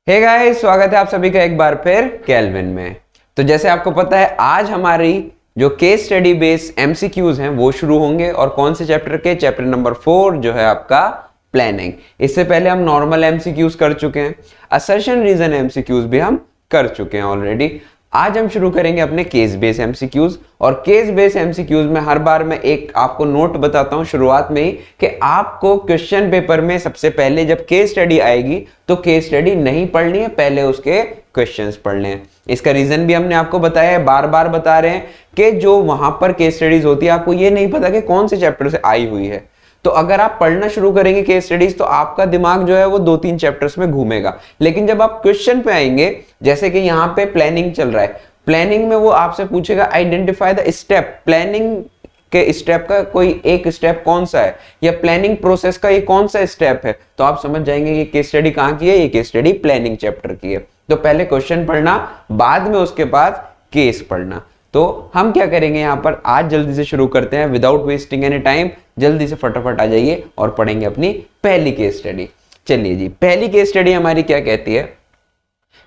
Hey guys, स्वागत है आप सभी का एक बार फिर केल्विन में। तो जैसे आपको पता है, आज हमारी जो केस स्टडी बेस एमसीक्यूज हैं वो शुरू होंगे। और कौन से चैप्टर के? चैप्टर नंबर 4 जो है आपका प्लानिंग। इससे पहले हम नॉर्मल एमसीक्यूज कर चुके हैं, असर्शन रीजन एमसीक्यूज भी हम कर चुके हैं ऑलरेडी। आज हम शुरू करेंगे अपने केस बेस एमसीक्यूज। और केस बेस एमसीक्यूज में हर बार मैं एक आपको नोट बताता हूं शुरुआत में ही कि आपको क्वेश्चन पेपर में सबसे पहले जब केस स्टडी आएगी तो केस स्टडी नहीं पढ़नी है, पहले उसके क्वेश्चंस पढ़ने हैं। इसका रीजन भी हमने आपको बताया है, बार बार बता रहे हैं कि जो वहां पर केस स्टडीज होती है आपको ये नहीं पता कि कौन से चैप्टर से आई हुई है। तो अगर आप पढ़ना शुरू करेंगे केस स्टडीज तो आपका दिमाग जो है वो 2-3 चैप्टर्स में घूमेगा। लेकिन जब आप क्वेश्चन पे आएंगे, जैसे कि यहाँ पे प्लानिंग चल रहा है, प्लानिंग में वो आपसे पूछेगा आइडेंटिफाई द स्टेप। प्लानिंग के स्टेप का कोई एक स्टेप कौन सा है, या प्लानिंग प्रोसेस का ये कौन सा स्टेप है, तो आप समझ जाएंगे कि केस स्टडी कहाँ की है। ये केस स्टडी प्लानिंग चैप्टर की है। तो पहले क्वेश्चन पढ़ना, बाद में उसके बाद केस पढ़ना। तो हम क्या करेंगे यहाँ पर, आज जल्दी से शुरू करते हैं विदाउट वेस्टिंग एनी टाइम। जल्दी से फटाफट आ जाइए और पढ़ेंगे अपनी पहली केस स्टडी। चलिए जी, पहली केस स्टडी हमारी क्या कहती है?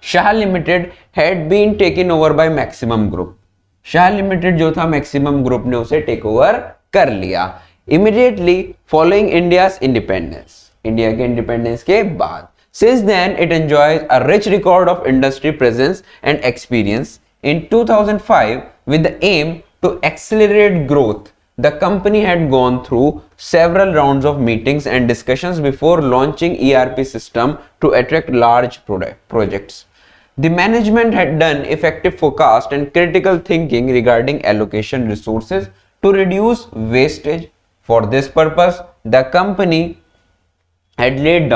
Shah Limited had been taken over by Maximum Group. Shah Limited जो था, मैक्सिमम ग्रुप ने उसे टेक ओवर कर लिया immediately following India's independence. India के इंडिपेंडेंस के बाद। Since then, it enjoys a rich record of industry presence and experience. In 2005, with the aim to accelerate growth, the company had gone through several rounds of meetings and discussions before launching ERP system to attract large projects. The management had done effective forecast and critical thinking regarding allocation resources to reduce wastage. For this purpose, the company had laid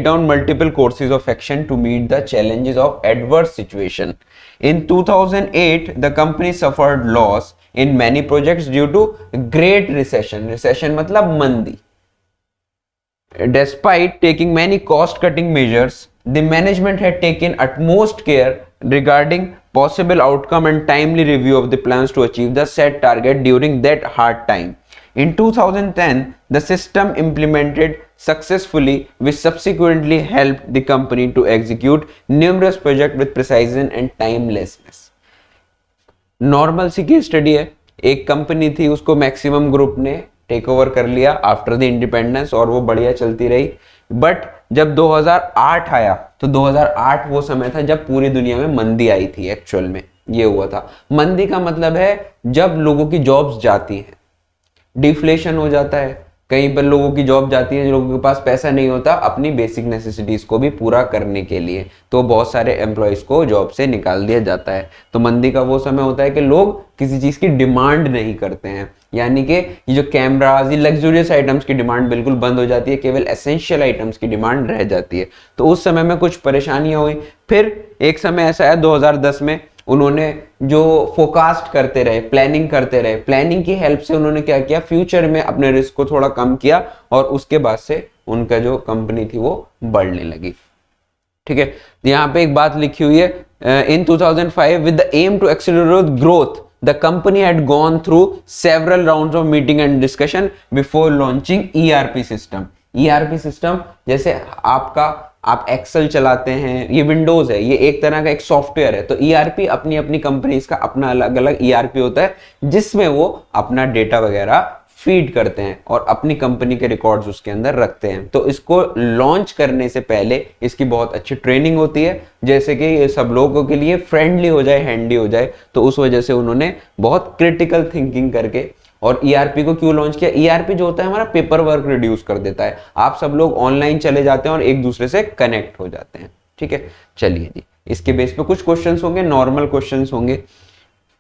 down multiple courses of action to meet the challenges of adverse situation. In 2008, the company suffered loss in many projects due to great recession. Recession मतलब मंदी. Despite taking many cost-cutting measures, the management had taken utmost care regarding possible outcome and timely review of the plans to achieve the set target during that hard time. In 2010, the system implemented successfully, which subsequently helped the company to execute numerous projects with precision and timelessness. Normal सी case study है। एक कंपनी थी, उसको Maximum Group ने take over कर लिया after the independence, और वो बढ़िया चलती रही। बट जब 2008 आया तो 2008 वो समय था जब पूरी दुनिया में मंदी आई थी। एक्चुअल में ये हुआ था। मंदी का मतलब है जब लोगों की जॉब्स जाती हैं, डिफ्लेशन हो जाता है, कहीं पर लोगों की जॉब जाती है, लोगों के पास पैसा नहीं होता अपनी बेसिक नेसेसिटीज को भी पूरा करने के लिए, तो बहुत सारे एम्प्लॉयज को जॉब से निकाल दिया जाता है। तो मंदी का वो समय होता है कि लोग किसी चीज की डिमांड नहीं करते हैं, यानी कि ये जो कैमराज, ये लग्जूरियस आइटम्स की डिमांड बिल्कुल बंद हो जाती है, केवल एसेंशियल आइटम्स की डिमांड रह जाती है। तो उस समय में कुछ परेशानियां हुई। फिर एक समय ऐसा है 2010 में, उन्होंने जो फोरकास्ट करते रहे, प्लानिंग करते रहे, प्लानिंग की हेल्प से उन्होंने क्या किया, फ्यूचर में अपने रिस्क को थोड़ा कम किया, और उसके बाद से उनका जो कंपनी थी वो बढ़ने लगी। ठीक है, यहाँ पे एक बात लिखी हुई है, in 2005 with the aim to accelerate growth the company had gone through several rounds of meeting and discussion before launching ERP system. ERP system जैसे आप एक्सेल चलाते हैं, ये विंडोज है, ये एक तरह का एक सॉफ्टवेयर है। तो ईआरपी अपनी अपनी कंपनीज का अपना अलग अलग ईआरपी होता है, जिसमें वो अपना डेटा वगैरह फीड करते हैं और अपनी कंपनी के रिकॉर्ड्स उसके अंदर रखते हैं। तो इसको लॉन्च करने से पहले इसकी बहुत अच्छी ट्रेनिंग होती है, जैसे कि ये सब लोगों के लिए फ्रेंडली हो जाए, हैंडी हो जाए। तो उस वजह से उन्होंने बहुत क्रिटिकल थिंकिंग करके, और ईआरपी को क्यों लॉन्च किया? ईआरपी जो होता है हमारा पेपर वर्क रिड्यूस कर देता है। आप सब लोग ऑनलाइन चले जाते हैं और एक दूसरे से कनेक्ट हो जाते हैं। ठीक है, चलिए जी, इसके बेस पे कुछ क्वेश्चंस होंगे, नॉर्मल क्वेश्चंस होंगे।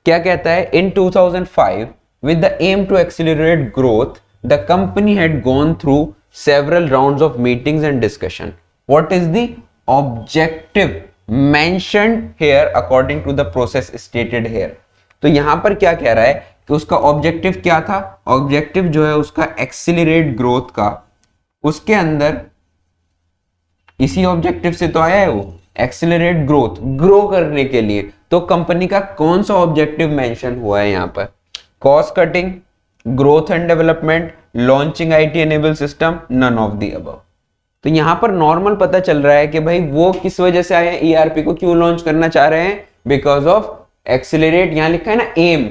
क्या कहता है? In 2005 with the aim to accelerate growth, the company had gone through several rounds of meetings and discussion. What is the objective mentioned here according to the process stated here? तो यहां पर क्या कह रहा है कि उसका ऑब्जेक्टिव क्या था? ऑब्जेक्टिव जो है उसका एक्सीलरेट ग्रोथ का, उसके अंदर इसी ऑब्जेक्टिव से तो आया है वो, एक्सीलरेट ग्रोथ, ग्रो करने के लिए। तो कंपनी का कौन सा ऑब्जेक्टिव मेंशन हुआ है यहां पर? Cost cutting, growth and development, launching IT enable system, none of the above. तो यहां पर नॉर्मल पता चल रहा है कि भाई वो किस वजह से आए हैं, ईआरपी को क्यों लॉन्च करना चाह रहे हैं, बिकॉज ऑफ एक्सिलरेट, यहां लिखा है ना एम,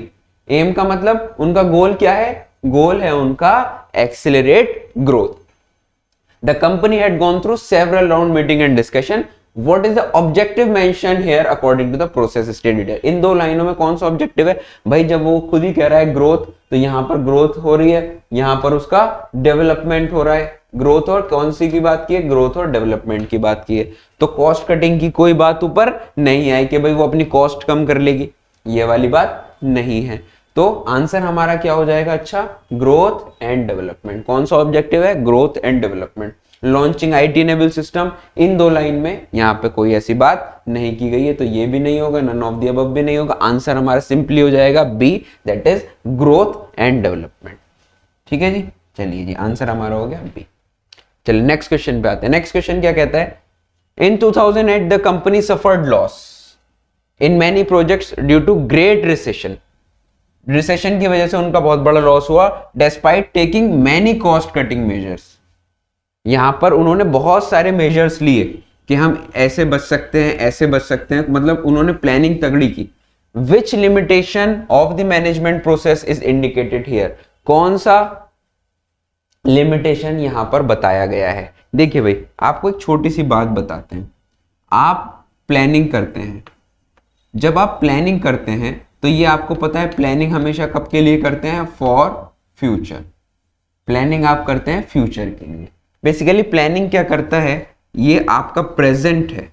एम का मतलब उनका गोल क्या है, गोल है उनका accelerate growth. The company had gone through several round meeting and discussion. What is the objective mentioned here according to the process stated here? इन दो लाइनों में कौन सा ऑब्जेक्टिव है भाई, जब वो खुद ही कह रहा है ग्रोथ, तो यहां पर ग्रोथ हो रही है, यहां पर उसका डेवलपमेंट हो रहा है। ग्रोथ और कौन सी की बात की है, ग्रोथ और डेवलपमेंट की बात की है। तो कॉस्ट कटिंग की कोई बात ऊपर नहीं आई कि भाई वो अपनी कॉस्ट कम कर लेगी, ये वाली बात नहीं है। तो आंसर हमारा क्या हो जाएगा, अच्छा ग्रोथ एंड डेवलपमेंट। कौन सा ऑब्जेक्टिव है, growth and development. Launching IT enable system, इन दो लाइन में यहाँ पे कोई ऐसी बात नहीं की गई है, तो ये भी नहीं होगा, नन ऑफ द अबव भी नहीं होगा। आंसर हमारा सिंपली हो जाएगा B, that is growth and development. ठीक है जी, चलिए जी, आंसर हमारा हो गया बी। चलिए नेक्स्ट क्वेश्चन पे आते हैं। नेक्स्ट क्वेश्चन क्या कहता है, in 2008 the company suffered loss in many projects due to great recession. Recession की वजह से उनका बहुत बड़ा लॉस हुआ, despite taking many cost cutting measures. यहां पर उन्होंने बहुत सारे मेजर्स लिए कि हम ऐसे बच सकते हैं, ऐसे बच सकते हैं, मतलब उन्होंने प्लानिंग तगड़ी की। Which limitation of the management process is indicated here, कौन सा लिमिटेशन यहां पर बताया गया है। देखिए भाई, आपको एक छोटी सी बात बताते हैं। आप प्लानिंग करते हैं, जब आप प्लानिंग करते हैं तो ये आपको पता है प्लानिंग हमेशा कब के लिए करते हैं, फॉर फ्यूचर। प्लानिंग आप करते हैं फ्यूचर के लिए। बेसिकली प्लानिंग क्या करता है, ये आपका प्रेजेंट है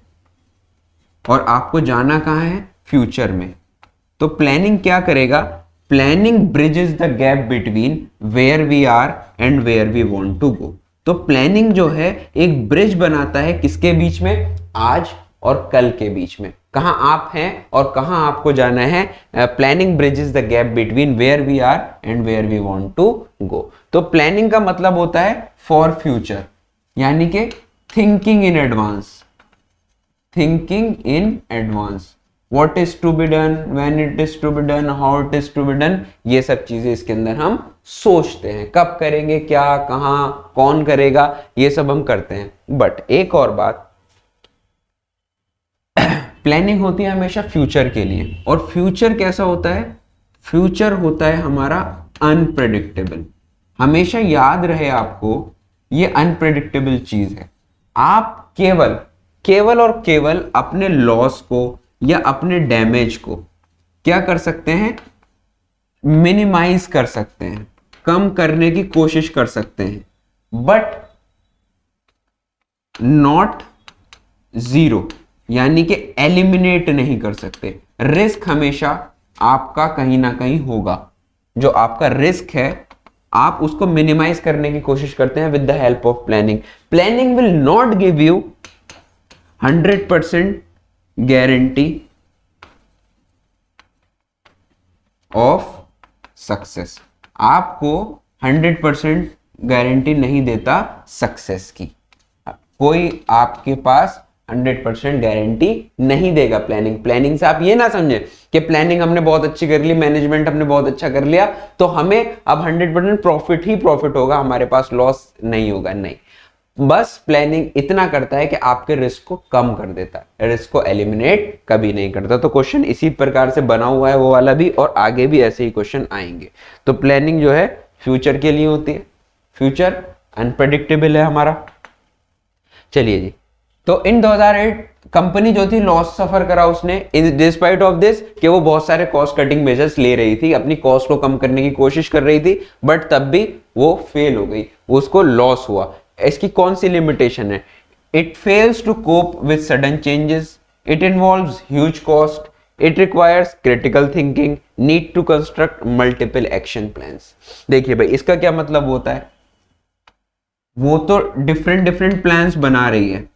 और आपको जाना कहां है, फ्यूचर में। तो प्लानिंग क्या करेगा, planning bridges the gap between where we are and where we want to go. तो प्लानिंग जो है एक ब्रिज बनाता है, किसके बीच में, आज और कल के बीच में, कहां आप हैं और कहां आपको जाना है। Planning bridges the gap between where we are and where we want to go. तो प्लानिंग का मतलब होता है फॉर फ्यूचर, यानी कि thinking in advance, thinking in advance. What is to be done, when it is to be done, how it is to be done, ये सब चीजें इसके अंदर हम सोचते हैं, कब करेंगे, क्या, कहां, कौन करेगा, ये सब हम करते हैं। बट एक और बात, प्लानिंग होती है हमेशा फ्यूचर के लिए, और फ्यूचर कैसा होता है, फ्यूचर होता है हमारा अनप्रेडिक्टेबल। हमेशा याद रहे आपको, ये अनप्रेडिक्टेबल चीज है। आप केवल और केवल अपने लॉस को या अपने डैमेज को क्या कर सकते हैं, मिनिमाइज कर सकते हैं, कम करने की कोशिश कर सकते हैं, बट नॉट जीरो, यानी कि एलिमिनेट नहीं कर सकते। रिस्क हमेशा आपका कहीं ना कहीं होगा, जो आपका रिस्क है आप उसको मिनिमाइज करने की कोशिश करते हैं with the help of planning. Planning will not give you 100% guarantee of success, आपको 100% गारंटी नहीं देता सक्सेस की। कोई आपके पास 100% गारंटी नहीं देगा प्लानिंग से। आप ये ना समझे कि प्लानिंग हमने बहुत अच्छी कर ली, मैनेजमेंट हमने बहुत अच्छा कर लिया, तो हमें अब 100% प्रॉफिट ही प्रॉफिट होगा, हमारे पास लॉस नहीं होगा। नहीं, बस प्लानिंग इतना करता है कि आपके रिस्क को कम कर देता है, रिस्क को एलिमिनेट कभी नहीं करता। तो क्वेश्चन इसी प्रकार से बना हुआ है, वो वाला भी, और आगे भी ऐसे ही क्वेश्चन आएंगे। तो प्लानिंग जो है फ्यूचर के लिए होती है, फ्यूचर अनप्रेडिक्टेबल है हमारा। चलिए जी, तो इन 2008 कंपनी जो थी लॉस सफर करा उसने, इन डिस्पाइट ऑफ दिस कि वो बहुत सारे कॉस्ट कटिंग मेजर्स ले रही थी, अपनी कॉस्ट को कम करने की कोशिश कर रही थी, बट तब भी वो फेल हो गई, उसको लॉस हुआ। इसकी कौन सी लिमिटेशन है, it fails to cope with sudden changes, it involves huge cost, it requires critical thinking, need to construct multiple action plans. देखिए भाई, इसका क्या मतलब होता है, वो तो डिफरेंट प्लान्स बना रही है,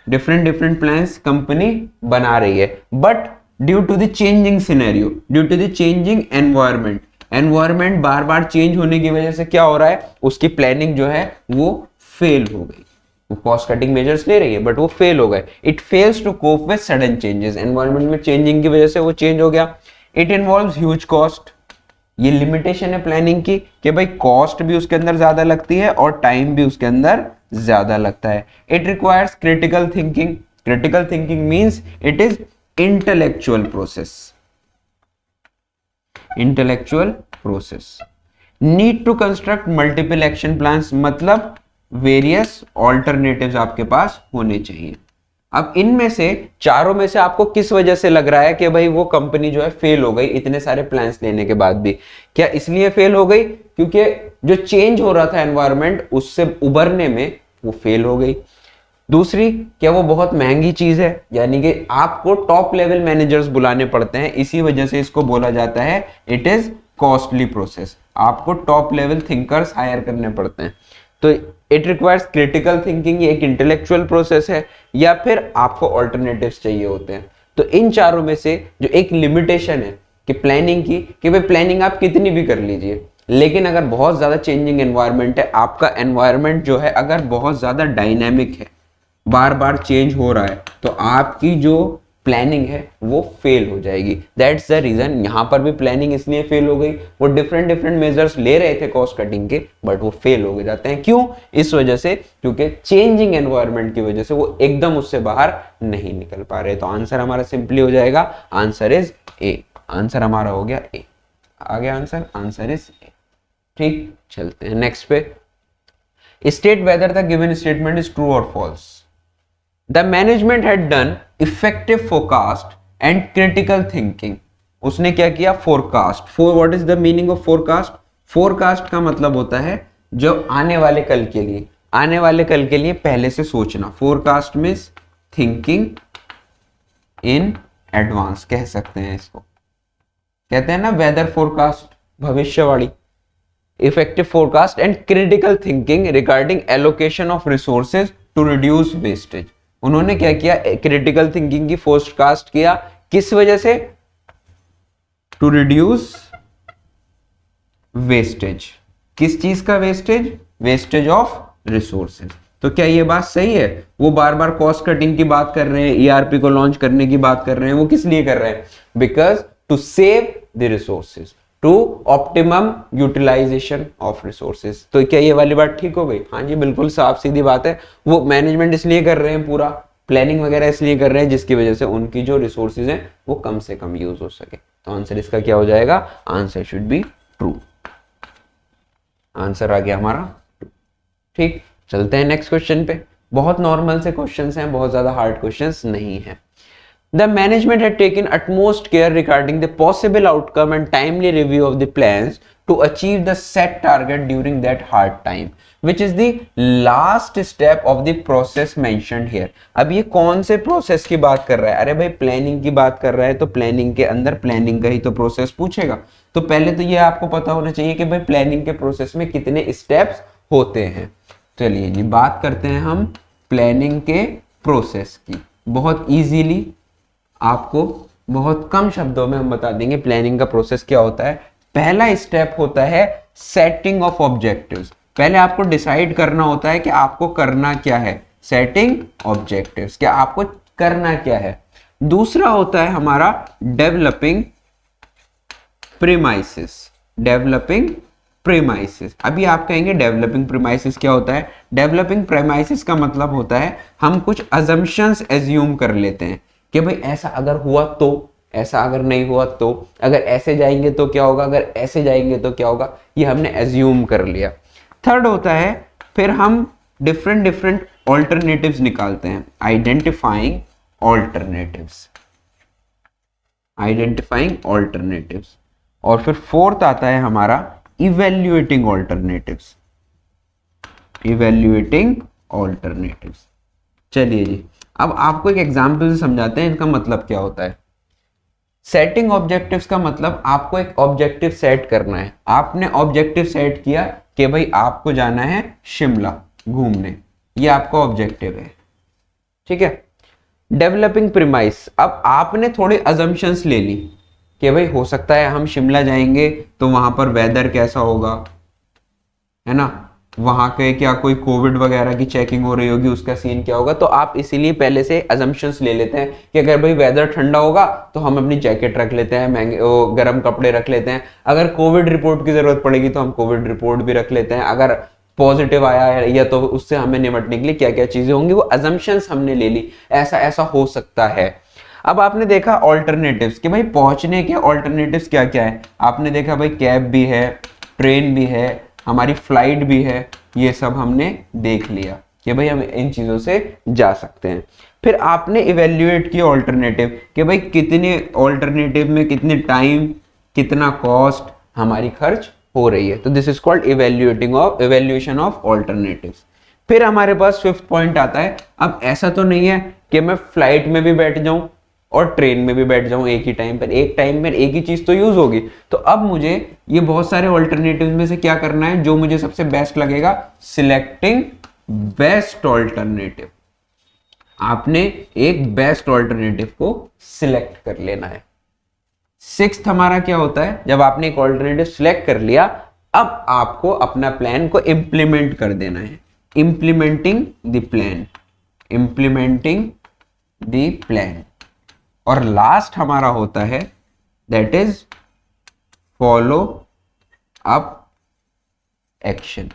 डिफरेंट प्लान्स कंपनी बना रही है, but due to the changing scenario, due to the changing environment बार बार चेंज होने की वजह से क्या हो रहा है, उसकी प्लानिंग जो है वो फेल हो गई। वो कॉस्ट कटिंग मेजर्स ले रही है बट वो फेल हो गए। It fails to cope with sudden changes, environment में चेंजिंग की वजह से वो चेंज हो गया। इट इन्वॉल्व्स ह्यूज कॉस्ट, ये लिमिटेशन है प्लानिंग की कि भाई कॉस्ट भी उसके अंदर ज्यादा लगती है और टाइम भी उसके अंदर ज्यादा लगता है। It requires critical thinking, critical thinking means it is intellectual process, intellectual process. Need to construct multiple action plans, मतलब वेरियस ऑल्टरनेटिव्स आपके पास होने चाहिए। अब इनमें से चारों में से आपको किस वजह से लग रहा है कि भाई वो कंपनी जो है फेल हो गई इतने सारे प्लान्स लेने के बाद भी? क्या इसलिए फेल हो गई क्योंकि जो चेंज हो रहा था एनवायरनमेंट उससे उबरने में वो फेल हो गई? दूसरी, क्या वो बहुत महंगी चीज है, यानी कि आपको टॉप लेवल मैनेजर्स बुलाने पड़ते हैं, इसी वजह से इसको बोला जाता है इट इज कॉस्टली प्रोसेस, आपको टॉप लेवल थिंकर्स हायर करने पड़ते हैं। तो इट रिक्वायर्स क्रिटिकल थिंकिंग, ये एक इंटेलेक्चुअल प्रोसेस है, या फिर आपको ऑल्टरनेटिव्स चाहिए होते हैं। तो इन चारों में से जो एक लिमिटेशन है कि प्लानिंग की, कि भाई प्लानिंग आप कितनी भी कर लीजिए, लेकिन अगर बहुत ज्यादा चेंजिंग एनवायरनमेंट है, आपका एनवायरनमेंट जो है अगर बहुत ज्यादा डायनामिक है, बार बार चेंज हो रहा है, तो आपकी जो प्लानिंग है वो फेल हो जाएगी। दैट्स द रीजन यहां पर भी प्लानिंग इसलिए फेल हो गई, वो डिफरेंट डिफरेंट मेजर्स ले रहे थे कॉस्ट कटिंग के, बट वो फेल हो जाते हैं। क्यों? इस वजह से, क्योंकि चेंजिंग एनवायरनमेंट की वजह से वो एकदम उससे बाहर नहीं निकल पा रहे। तो आंसर हमारा सिंपली हो जाएगा, आंसर इज ए। आंसर हमारा हो गया ए, आ गया आंसर, आंसर इज ए। ठीक, चलते हैं नेक्स्ट पे। State whether the given statement is true और false. The management had done effective forecast and critical thinking. उसने क्या किया? forecast. What is the meaning of forecast? Forecast का मतलब होता है जो आने वाले कल के लिए, आने वाले कल के लिए पहले से सोचना। Forecast means thinking in advance, कह सकते हैं इसको, कहते हैं ना वेदर फोरकास्ट, भविष्यवाणी। Effective forecast and critical thinking regarding allocation of resources to reduce wastage. उन्होंने क्या किया? क्रिटिकल थिंकिंग की फोरकास्ट किया, किस वजह से? To reduce wastage. किस चीज का वेस्टेज? Wastage of resources. तो क्या ये बात सही है? वो बार बार कॉस्ट कटिंग की बात कर रहे हैं, ईआरपी को लॉन्च करने की बात कर रहे हैं, वो किस लिए कर रहे हैं? Because to save the resources, to optimum utilisation of resources. तो क्या ये वाली बात ठीक हो गई? हाँ जी, बिल्कुल साफ सीधी बात है। वो मैनेजमेंट इसलिए कर रहे हैं, पूरा प्लानिंग वगैरह इसलिए कर रहे हैं जिसकी वजह से उनकी जो रिसोर्सेज हैं वो कम से कम यूज हो सके। तो आंसर इसका क्या हो जाएगा? Answer should be true. Answer आ गया हमारा ट्रू। ठीक, चलते हैं नेक्स्ट क्वेश्चन पे। बहुत नॉर्मल से क्वेश्चंस हैं, बहुत ज्यादा हार्ड क्वेश्चंस नहीं है। The management had taken utmost care regarding the possible outcome and timely review of the plans to achieve the set target during that hard time, which is the last step of the process mentioned here. अब ये कौन से process की बात कर रहा है? अरे भाई प्लानिंग की बात कर रहा है, तो प्लानिंग के अंदर प्लानिंग का ही तो प्रोसेस पूछेगा। तो पहले तो ये आपको पता होना चाहिए कि भाई प्लानिंग के प्रोसेस में कितने स्टेप्स होते हैं। चलिए जी, बात करते हैं हम प्लानिंग के प्रोसेस की। बहुत इजीली आपको बहुत कम शब्दों में हम बता देंगे प्लानिंग का प्रोसेस क्या होता है। पहला स्टेप होता है सेटिंग ऑफ ऑब्जेक्टिव्स। पहले आपको डिसाइड करना होता है कि आपको करना क्या है, सेटिंग ऑब्जेक्टिव्स, क्या आपको करना क्या है। दूसरा होता है हमारा डेवलपिंग प्रीमाइसेस, डेवलपिंग प्रीमाइसेस। अभी आप कहेंगे डेवलपिंग प्रीमाइसेस क्या होता है? डेवलपिंग प्रीमाइसेस का मतलब होता है हम कुछ अजम्पशंस एज्यूम कर लेते हैं कि भाई ऐसा अगर हुआ तो, ऐसा अगर नहीं हुआ तो, अगर ऐसे जाएंगे तो क्या होगा, अगर ऐसे जाएंगे तो क्या होगा, ये हमने एज्यूम कर लिया। थर्ड होता है फिर हम डिफरेंट डिफरेंट ऑल्टरनेटिव्स निकालते हैं, आइडेंटिफाइंग ऑल्टरनेटिव्स, आइडेंटिफाइंग ऑल्टरनेटिव्स। और फिर फोर्थ आता है हमारा इवेल्युएटिंग ऑल्टरनेटिव्स, इवेल्युएटिंग ऑल्टरनेटिव्स। चलिए जी, अब आपको एक एग्जाम्पल से समझाते हैं इनका मतलब क्या होता है। सेटिंग ऑब्जेक्टिव्स का मतलब आपको एक ऑब्जेक्टिव सेट करना है। आपने ऑब्जेक्टिव सेट किया कि भाई आपको जाना है शिमला घूमने, ये आपका ऑब्जेक्टिव है, ठीक है। डेवलपिंग प्रीमाइस, अब आपने थोड़ी अजम्पशंस ले ली कि भाई हो सकता है हम शिमला जाएंगे तो वहां पर वेदर कैसा होगा, है ना, वहां के क्या कोई कोविड वगैरह की चेकिंग हो रही होगी, उसका सीन क्या होगा। तो आप इसीलिए पहले से अजम्पशंस ले लेते हैं कि अगर भाई वेदर ठंडा होगा तो हम अपनी जैकेट रख लेते हैं, महंगे गर्म कपड़े रख लेते हैं, अगर कोविड रिपोर्ट की जरूरत पड़ेगी तो हम कोविड रिपोर्ट भी रख लेते हैं, अगर पॉजिटिव आया है, या तो उससे हमें निपटने के लिए क्या क्या चीजें होंगी, वो अजम्पशंस हमने ले ली, ऐसा ऐसा हो सकता है। अब आपने देखा ऑल्टरनेटिव्स कि भाई पहुंचने के ऑल्टरनेटिव्स क्या क्या है। आपने देखा भाई कैब भी है, ट्रेन भी है, हमारी फ्लाइट भी है, ये सब हमने देख लिया कि भाई हम इन चीजों से जा सकते हैं। फिर आपने इवेल्युएट किया ऑल्टरनेटिव कि भाई कितने ऑल्टरनेटिव में कितने टाइम, कितना कॉस्ट हमारी खर्च हो रही है। तो this is called evaluation of alternatives. फिर हमारे पास फिफ्थ पॉइंट आता है, अब ऐसा तो नहीं है कि मैं फ्लाइट में भी बैठ जाऊं और ट्रेन में भी बैठ जाऊं एक ही टाइम पर, एक टाइम पर एक ही चीज तो यूज होगी। तो अब मुझे ये बहुत सारे ऑल्टरनेटिव में से क्या करना है, जो मुझे सबसे बेस्ट लगेगा, सिलेक्टिंग बेस्ट ऑल्टरनेटिव। आपने एक बेस्ट ऑल्टरनेटिव को सिलेक्ट कर लेना है। सिक्स्थ हमारा क्या होता है, जब आपने एक ऑल्टरनेटिव सिलेक्ट कर लिया, अब आपको अपना प्लान को इंप्लीमेंट कर देना है। Implementing the plan, implementing the plan. और लास्ट हमारा होता है that is follow up action.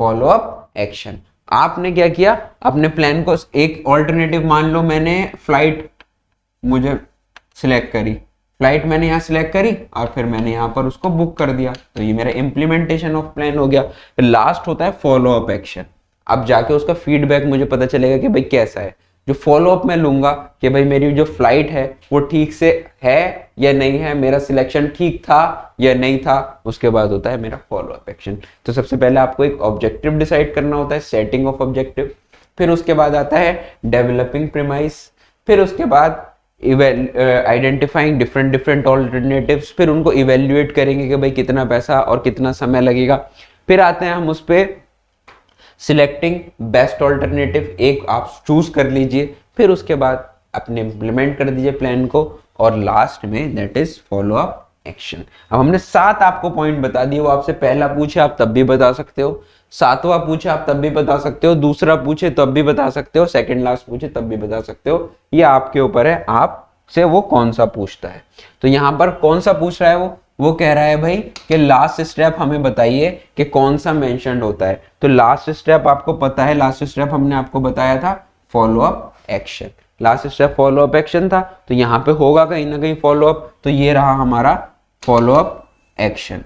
Follow up action. आपने क्या किया, अपने प्लान को, एक ऑल्टरनेटिव मान लो मैंने फ्लाइट मुझे सिलेक्ट करी, फ्लाइट मैंने यहाँ सिलेक्ट करी और फिर मैंने यहाँ पर उसको बुक कर दिया, तो ये मेरा इंप्लीमेंटेशन ऑफ प्लान हो गया। फिर लास्ट होता है फॉलो अप एक्शन। अब जाके उसका फीडबैक मुझे पता चलेगा कि भाई कैसा है। जो फॉलो अप मैं लूंगा कि भाई मेरी जो फ्लाइट है वो ठीक से है या नहीं है, मेरा सिलेक्शन ठीक था या नहीं था, उसके बाद होता है मेरा फॉलो अप एक्शन। तो सबसे पहले आपको एक ऑब्जेक्टिव डिसाइड करना होता है, सेटिंग ऑफ ऑब्जेक्टिव। फिर उसके बाद आता है डेवलपिंग प्रीमाइस। फिर उसके बाद आइडेंटिफाइंग डिफरेंट ऑल्टरनेटिव्स। फिर उनको इवेल्युएट करेंगे कि भाई कितना पैसा और कितना समय लगेगा। फिर आते हैं हम उस पर सिलेक्टिंग बेस्ट ऑल्टरनेटिव, एक आप चूज कर लीजिए। फिर उसके बाद अपने इंप्लीमेंट कर दीजिए प्लान को, और लास्ट में that is follow up action. अब हमने 7 आपको पॉइंट बता दिए। वो आपसे पहला पूछे आप तब भी बता सकते हो, 7वां पूछे आप तब भी बता सकते हो, दूसरा पूछे तब भी बता सकते हो, सेकंड लास्ट पूछे तब भी बता सकते हो। ये आपके ऊपर है, आपसे वो कौन सा पूछता है। तो यहाँ पर कौन सा पूछ रहा है, वो कह रहा है भाई कि लास्ट स्टेप हमें बताइए कि कौन सा मेंशन्ड होता है। तो लास्ट स्टेप आपको पता है, लास्ट स्टेप हमने आपको बताया था follow up action. Last step follow up action था, तो यहाँ पे होगा कहीं ना कहीं फॉलो अप। तो ये रहा हमारा फॉलो अप एक्शन।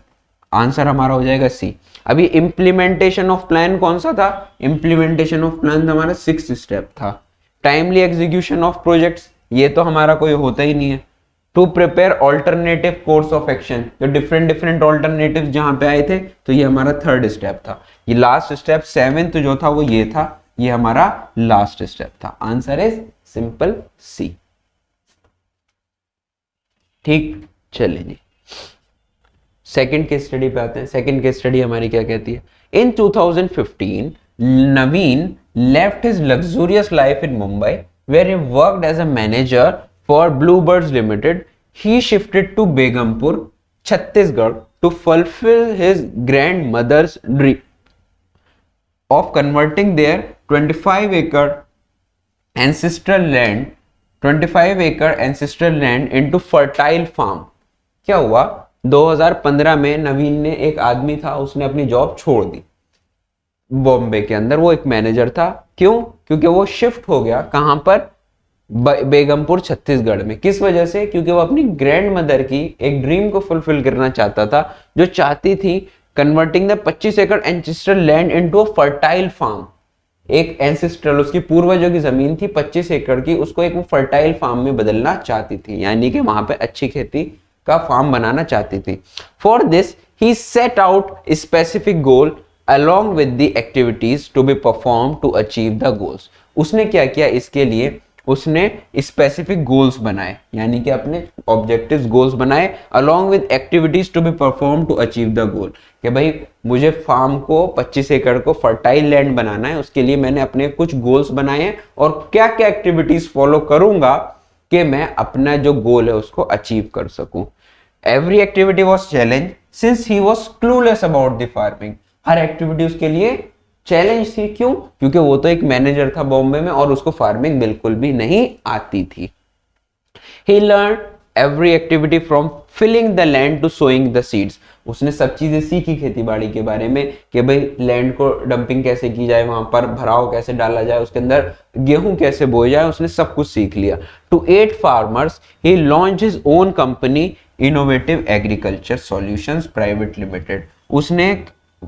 आंसर हमारा हो जाएगा सी। अभी इंप्लीमेंटेशन ऑफ प्लान कौन सा था, इंप्लीमेंटेशन ऑफ प्लान हमारा 6th स्टेप था। टाइमली एग्जीक्यूशन ऑफ प्रोजेक्ट्स, ये तो हमारा कोई होता ही नहीं है। To prepare alternative course of action, तो डिफरेंट ऑल्टरनेटिव जहां पे आए थे, तो ये हमारा 3rd स्टेप था। ये लास्ट स्टेप 7th जो था वो ये था, ये हमारा लास्ट स्टेप था। आंसर इज सिंपल सी। ठीक, चलिए जी सेकंड केस स्टडी पे आते हैं। सेकंड केस स्टडी हमारी क्या कहती है, in 2015 Naveen left his luxurious life in Mumbai where he worked as a manager for Bluebirds Limited. He shifted to Begumpur, Chhattisgarh to fulfill his grandmother's dream of converting their 25-acre ancestral land into fertile farm. क्या हुआ, 2015 में नवीन ने, एक आदमी था, उसने अपनी job छोड़ दी बॉम्बे के अंदर। वो एक मैनेजर था। क्यों? क्योंकि वो शिफ्ट हो गया कहां पर, बेगमपुर छत्तीसगढ़ में। किस वजह से? क्योंकि वो अपनी ग्रैंड मदर की एक ड्रीम को फुलफिल करना चाहता था, जो चाहती थी converting the 25 acre ancestral land into a fertile farm. एक एंसेस्ट्रल, उसकी पूर्वजों की जमीन थी 25 एकड़ की, उसको एक वो फर्टाइल फार्म में बदलना चाहती थी, यानी कि वहां पे अच्छी खेती का फार्म बनाना चाहती थी। For this he set out specific goal along with the activities to be performed to achieve the goals. उसने क्या किया, इसके लिए उसने स्पेसिफिक गोल्स बनाए, यानी कि अपने ऑब्जेक्टिव्स गोल्स बनाए, along with activities to be perform to achieve the goal. कि भाई मुझे फार्म को 25 एकड़ को फर्टाइल लैंड बनाना है, उसके लिए मैंने अपने कुछ गोल्स बनाए हैं और क्या क्या एक्टिविटीज फॉलो करूंगा कि मैं अपना जो गोल है उसको अचीव कर सकूं। Every activity was challenge since he was clueless about the farming. Her activity उसके लिए चैलेंज थी। क्यों? क्योंकि वो तो एक मैनेजर था बॉम्बे में और उसको फार्मिंग बिल्कुल भी नहीं आती थी। He learned every activity from filling the land to sowing the seeds. उसने सब चीजें सीखी खेती बाड़ी के बारे में कि भाई लैंड को डंपिंग कैसे की जाए, वहां पर भराव कैसे डाला जाए, उसके अंदर गेहूं कैसे बोया जाए, उसने सब कुछ सीख लिया. To aid farmers, he launched his own company, Innovative Agriculture Solutions Private Limited. उसने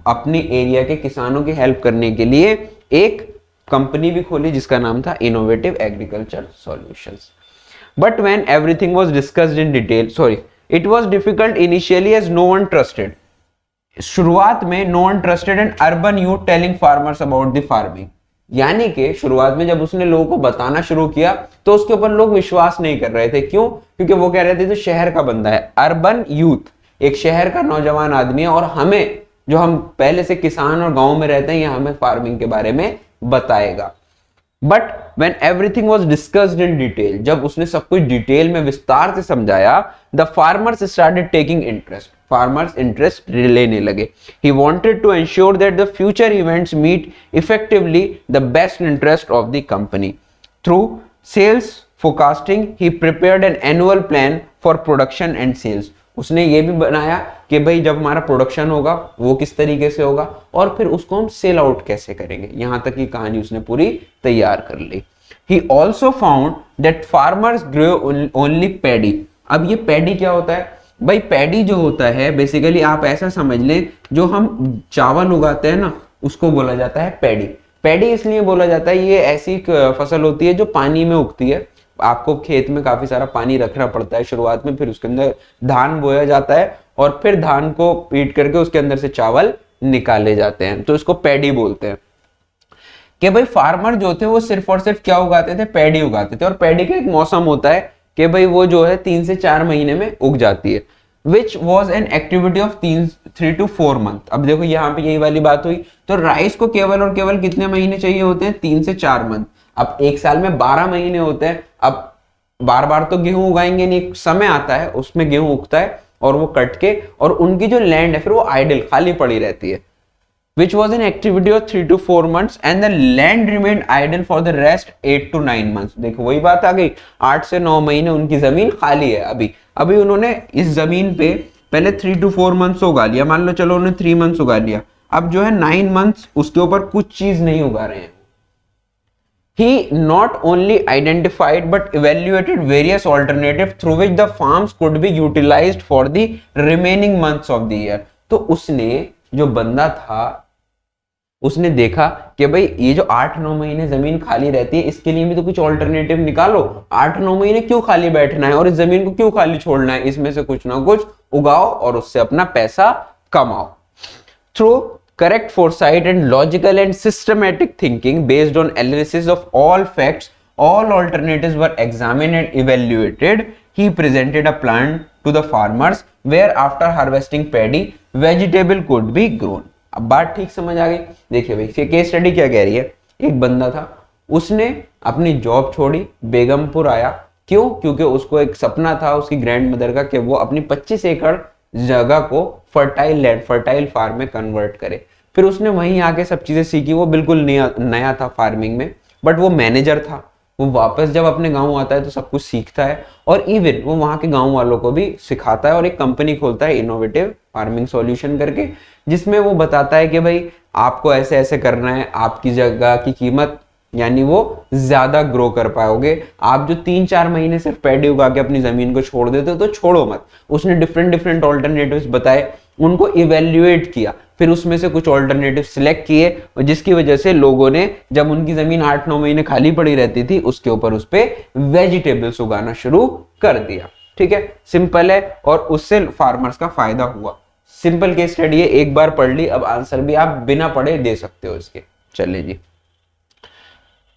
अपनी एरिया के किसानों की हेल्प करने के लिए एक कंपनी भी खोली जिसका नाम था innovative agriculture solutions. But when everything was discussed in detail, it was difficult initially as no one trusted. शुरुआत में no one trusted and urban youth telling farmers about the farming. यानी कि शुरुआत में जब उसने लोगों को बताना शुरू किया तो उसके ऊपर लोग विश्वास नहीं कर रहे थे. क्यों? क्योंकि वो कह रहे थे तो शहर का बंदा है. अर्बन यूथ एक शहर का नौजवान आदमी है और हमें, जो हम पहले से किसान और गांव में रहते हैं, ये हमें फार्मिंग के बारे में बताएगा. But when everything was discussed in detail, जब उसने सब कुछ डिटेल में विस्तार से समझाया, the farmers started taking interest. Farmers interest लेने लगे. He wanted to ensure that the future events meet effectively the best interest of the company. Through sales forecasting he prepared an annual plan for production and sales. उसने ये भी बनाया कि भाई जब हमारा प्रोडक्शन होगा वो किस तरीके से होगा और फिर उसको हम सेल आउट कैसे करेंगे. यहां तक की कहानी उसने पूरी तैयार कर ली. He also found that farmers grow only paddy. अब ये पैडी क्या होता है भाई? पैडी जो होता है बेसिकली आप ऐसा समझ लें, जो हम चावल उगाते हैं ना, उसको बोला जाता है पैडी. पैडी इसलिए बोला जाता है, ये ऐसी फसल होती है जो पानी में उगती है. आपको खेत में काफी सारा पानी रखना पड़ता है शुरुआत में, फिर उसके अंदर धान बोया जाता है और फिर धान को पीट करके उसके अंदर से चावल निकाले जाते हैं, तो इसको पैडी बोलते हैं. कि भाई फार्मर जो थे वो सिर्फ और सिर्फ क्या उगाते थे? पैडी उगाते थे. और पैडी का एक मौसम होता है कि भाई वो जो है 3 से 4 महीने में उग जाती है. Which was an activity of 3 to 4 month. अब देखो यहाँ पे यही वाली बात हुई. तो राइस को केवल और केवल कितने महीने चाहिए होते हैं? 3 से 4 मंथ. अब एक साल में 12 महीने होते हैं. अब बार बार तो गेहूं उगाएंगे नहीं, समय आता है उसमें गेहूं उगता है और वो कट के, और उनकी जो लैंड है फिर वो आइडल खाली पड़ी रहती है. Which was an activity of 3 to 4 months and the land remained idle for the rest 8 to 9 months. देखो वही बात आ गई, 8 से 9 महीने उनकी जमीन खाली है. अभी उन्होंने इस जमीन पे पहले 3 to 4 मंथ्स उगा लिया, मान लो चलो उन्होंने 3 मंथ्स उगा लिया. अब जो है 9 मंथ्स उसके ऊपर कुछ चीज नहीं उगा रहे हैं. He not only identified but evaluated various alternatives through which the farms could be utilized for the remaining months of the year. तो उसने, जो बंदा था, उसने देखा कि भाई ये जो 8-9 महीने जमीन खाली रहती है, इसके लिए भी तो कुछ ऑल्टरनेटिव निकालो. 8-9 महीने क्यों खाली बैठना है और इस जमीन को क्यों खाली छोड़ना है? इसमें से कुछ ना कुछ उगाओ और उससे अपना पैसा कमाओ. Through correct foresight and logical and systematic thinking based on analysis of all facts, all alternatives were examined and evaluated. He presented a plan to the farmers where after harvesting paddy, vegetable could be grown. अब बात ठीक समझ आ गई. देखिए भाई ये case study क्या कह रही है. एक बंदा था, उसने अपनी जॉब छोड़ी, बेगमपुर आया. क्यों? क्योंकि उसको एक सपना था उसकी ग्रैंड मदर का कि वो अपनी 25 एकड़ जगह को फर्टाइल लैंड, फर्टाइल फार्म में कन्वर्ट करे. फिर उसने वहीं आके सब चीजें सीखी. वो बिल्कुल नया था फार्मिंग में, बट वो मैनेजर था. वो वापस जब अपने गांव आता है तो सब कुछ सीखता है और इवन वो वहां के गांव वालों को भी सिखाता है और एक कंपनी खोलता है इनोवेटिव फार्मिंग सॉल्यूशन करके, जिसमें वो बताता है कि भाई आपको ऐसे ऐसे करना है, आपकी जगह की कीमत यानी वो ज्यादा ग्रो कर पाओगे. आप जो 3-4 महीने सिर्फ पैडी उगा के अपनी जमीन को छोड़ देते हो तो छोड़ो मत. उसने डिफरेंट ऑल्टरनेटिव्स बताए, उनको इवेल्युएट किया, फिर उसमें से कुछ ऑल्टरनेटिव सिलेक्ट किए, और जिसकी वजह से लोगों ने, जब उनकी जमीन 8-9 महीने खाली पड़ी रहती थी, उसके ऊपर उस पे वेजिटेबल्स उगाना शुरू कर दिया. ठीक है, सिंपल है और उससे फार्मर्स का फायदा हुआ. सिंपल केस स्टडी है, एक बार पढ़ ली, अब आंसर भी आप बिना पढ़े दे सकते हो इसके. चलिए जी.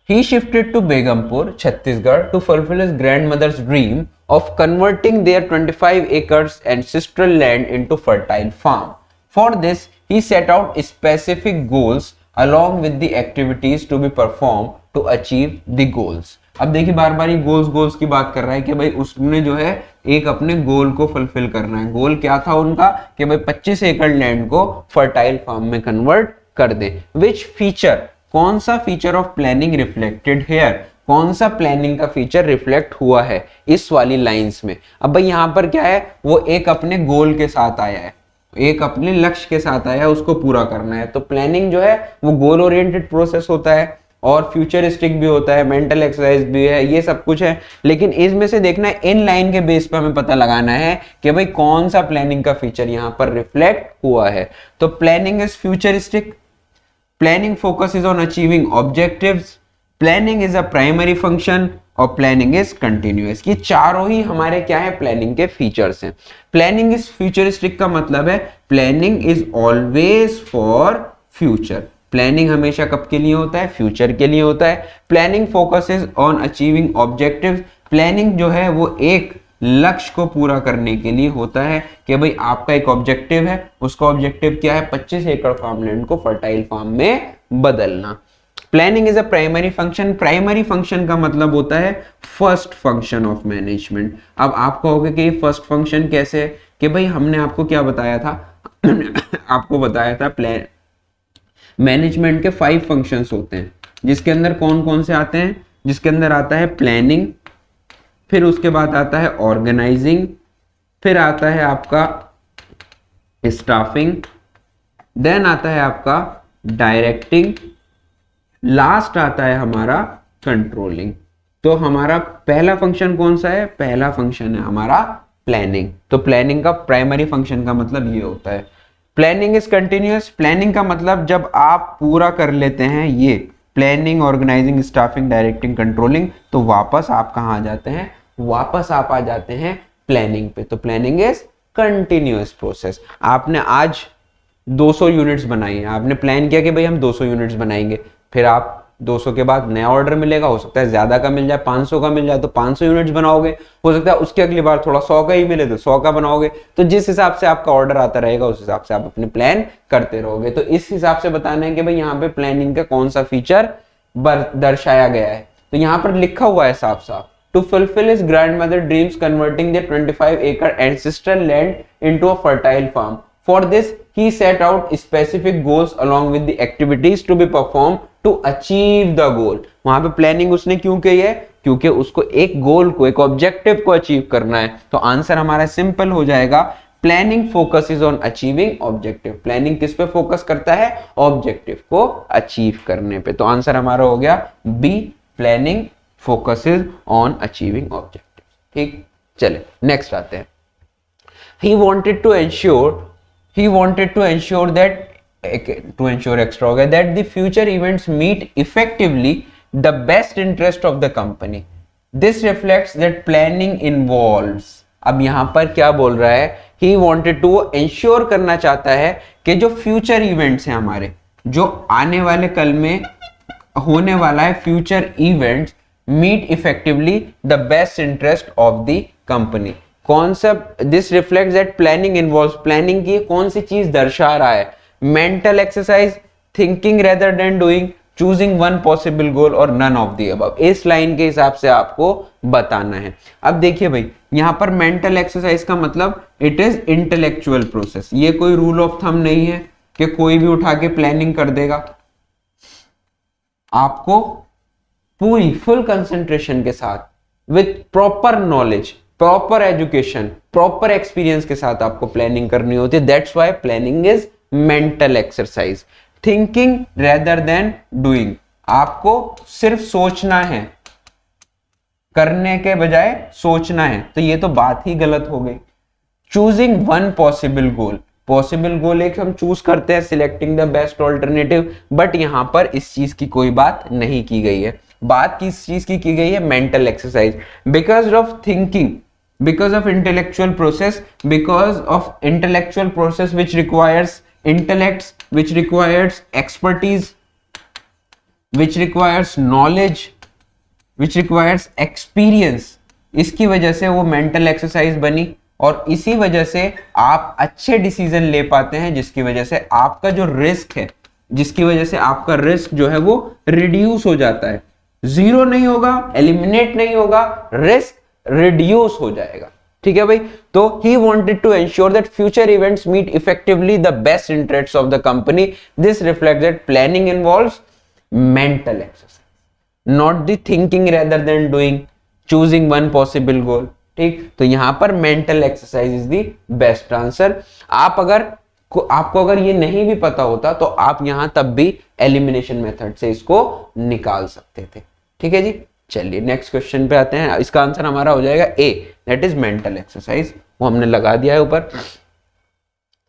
He shifted to Begumpur, Chhattisgarh to fulfill his grandmother's dream of converting their 25 acres ancestral land into fertile farm. For this, he set out specific goals along with the activities to be performed to achieve the goals. अब देखिए बार बार ये goals की बात कर रहा है कि भाई उसने जो है एक अपने गोल को फुलफिल करना है. गोल क्या था उनका कि भाई 25 एकड़ लैंड को फर्टाइल फार्म में कन्वर्ट कर दे. विच फीचर, कौन सा feature of planning reflected here? कौन सा प्लानिंग का फीचर रिफ्लेक्ट हुआ है इस वाली लाइंस में। अब भाई यहाँ पर क्या है, वो एक अपने गोल के साथ आया है, एक अपने लक्ष्य के साथ आया है, उसको पूरा करना है। तो प्लानिंग जो है वो गोल ओरिएंटेड प्रोसेस होता है और फ्यूचरिस्टिक भी होता है, मेंटल एक्सरसाइज भी है, ये सब कुछ है। लेकिन इसमें से देखना है इन लाइन के बेस पे हमें पता लगाना है कि भाई कौन सा प्लानिंग का फीचर यहाँ पर रिफ्लेक्ट हुआ है। तो planning is futuristic, planning focuses on achieving objectives, planning is a primary function और प्लानिंग इज कंटिन्यूअस। ये चारों ही हमारे क्या है, प्लानिंग के फीचर्स हैं। प्लानिंग इज फ्यूचरिस्टिक का मतलब है planning is always for future. Planning हमेशा कब के लिए होता है, फ्यूचर के लिए होता है। Planning focuses on achieving objectives, planning जो है वो एक लक्ष्य को पूरा करने के लिए होता है कि भाई आपका एक ऑब्जेक्टिव है, उसका ऑब्जेक्टिव क्या है, 25 एकड़ फार्मलैंड को फर्टाइल फार्म में बदलना। Planning is a primary function, primary function का मतलब होता है फर्स्ट फंक्शन ऑफ मैनेजमेंट। अब आप कहोगे कि फर्स्ट फंक्शन कैसे है, कि भाई हमने आपको क्या बताया था आपको बताया था प्लान मैनेजमेंट के 5 फंक्शंस होते हैं, जिसके अंदर कौन कौन से आते हैं, जिसके अंदर आता है प्लानिंग, फिर उसके बाद आता है ऑर्गेनाइजिंग, फिर आता है आपका स्टाफिंग, देन आता है आपका डायरेक्टिंग, लास्ट आता है हमारा कंट्रोलिंग। तो हमारा पहला फंक्शन कौन सा है, पहला फंक्शन है हमारा प्लानिंग। तो प्लानिंग का प्राइमरी फंक्शन का मतलब ये होता है। प्लानिंग इज कंटिन्यूअस, प्लानिंग का मतलब जब आप पूरा कर लेते हैं ये planning, organising, staffing, directing, controlling, तो वापस आप कहाँ आ जाते हैं, वापस आप आ जाते हैं प्लानिंग पे। तो प्लानिंग इज कंटिन्यूअस प्रोसेस। आपने आज 200 यूनिट्स बनाई है, आपने प्लान किया कि भाई हम 200 यूनिट्स बनाएंगे, फिर आप 200 के बाद नया ऑर्डर मिलेगा, हो सकता है ज्यादा का मिल जाए, 500 का मिल जाए तो 500 यूनिट्स बनाओगे, हो सकता है उसके अगली बार थोड़ा 100 का ही मिले तो 100 का बनाओगे। तो जिस हिसाब से आपका ऑर्डर आता रहेगा उस हिसाब से आप अपने प्लान करते रहोगे। तो इस हिसाब से बताना है कि भाई यहाँ पे प्लानिंग का कौन सा फीचर दर्शाया गया है। तो यहाँ पर लिखा हुआ है साफ साफ, to fulfil his grandmother dreams converting the 25 acre ancestral land into a fertile farm. For this, he set out specific goals along with the activities to be performed to achieve the goal. वहां पे planning उसने क्यों की है, क्योंकि उसको एक गोल को, एक ऑब्जेक्टिव को अचीव करना है। तो आंसर हमारा सिंपल हो जाएगा, planning focuses on achieving objective. Planning किस पे फोकस करता है, ऑब्जेक्टिव को अचीव करने पे। तो आंसर हमारा हो गया B, planning focuses on achieving objective. ठीक, चले नेक्स्ट आते हैं। He wanted to ensure that the future events meet effectively the best interest of the company. This reflects that planning involves, अब यहां पर क्या बोल रहा है, he wanted to ensure करना चाहता है कि जो फ्यूचर इवेंट्स हैं हमारे, जो आने वाले कल में होने वाला है future events, meet effectively the best interest of the company. कौन सा, this reflects that planning involves, planning की कौन सी चीज दर्शा रहा है, mental exercise, thinking rather than doing, choosing one possible goal or none of the above. इस लाइन के हिसाब से आपको बताना है। अब देखिए भाई, यहां पर मेंटल एक्सरसाइज का मतलब इट इज इंटेलेक्चुअल प्रोसेस। ये कोई रूल ऑफ थंब नहीं है कि कोई भी उठा के प्लानिंग कर देगा। आपको पूरी फुल कंसंट्रेशन के साथ, with proper knowledge, proper education, proper experience के साथ आपको प्लानिंग करनी होती है। That's why planning is mental exercise. Thinking rather than doing, आपको सिर्फ सोचना है, करने के बजाय सोचना है, तो ये तो बात ही गलत हो गई। चूजिंग वन पॉसिबल गोल, पॉसिबल गोल एक हम चूज करते हैं, selecting the best alternative, but यहां पर इस चीज की कोई बात नहीं की गई है। बात किस चीज की गई है, mental exercise. Because of thinking, because of intellectual process, which requires intellects, which requires expertise, which requires knowledge, which requires experience, इसकी वजह से वो मेंटल एक्सरसाइज बनी और इसी वजह से आप अच्छे डिसीजन ले पाते हैं, जिसकी वजह से आपका जो रिस्क है, जिसकी वजह से आपका रिस्क जो है वो रिड्यूस हो जाता है। जीरो नहीं होगा, एलिमिनेट नहीं होगा, रिस्क रिड्यूस हो जाएगा। ठीक है भाई, तो he wanted to ensure that future events meet effectively the best interests of the company. This reflects that planning involves mental exercise. Not the thinking rather than doing, choosing one possible goal. ठीक, तो यहां पर mental exercise is the best answer. आपको अगर ये नहीं भी पता होता तो आप यहां तब भी एलिमिनेशन मेथड से इसको निकाल सकते थे। ठीक है जी, चलिए नेक्स्ट क्वेश्चन पे आते हैं। इसका आंसर हमारा हो जाएगा ए, दैट इज मेंटल एक्सरसाइज, वो हमने लगा दिया है ऊपर।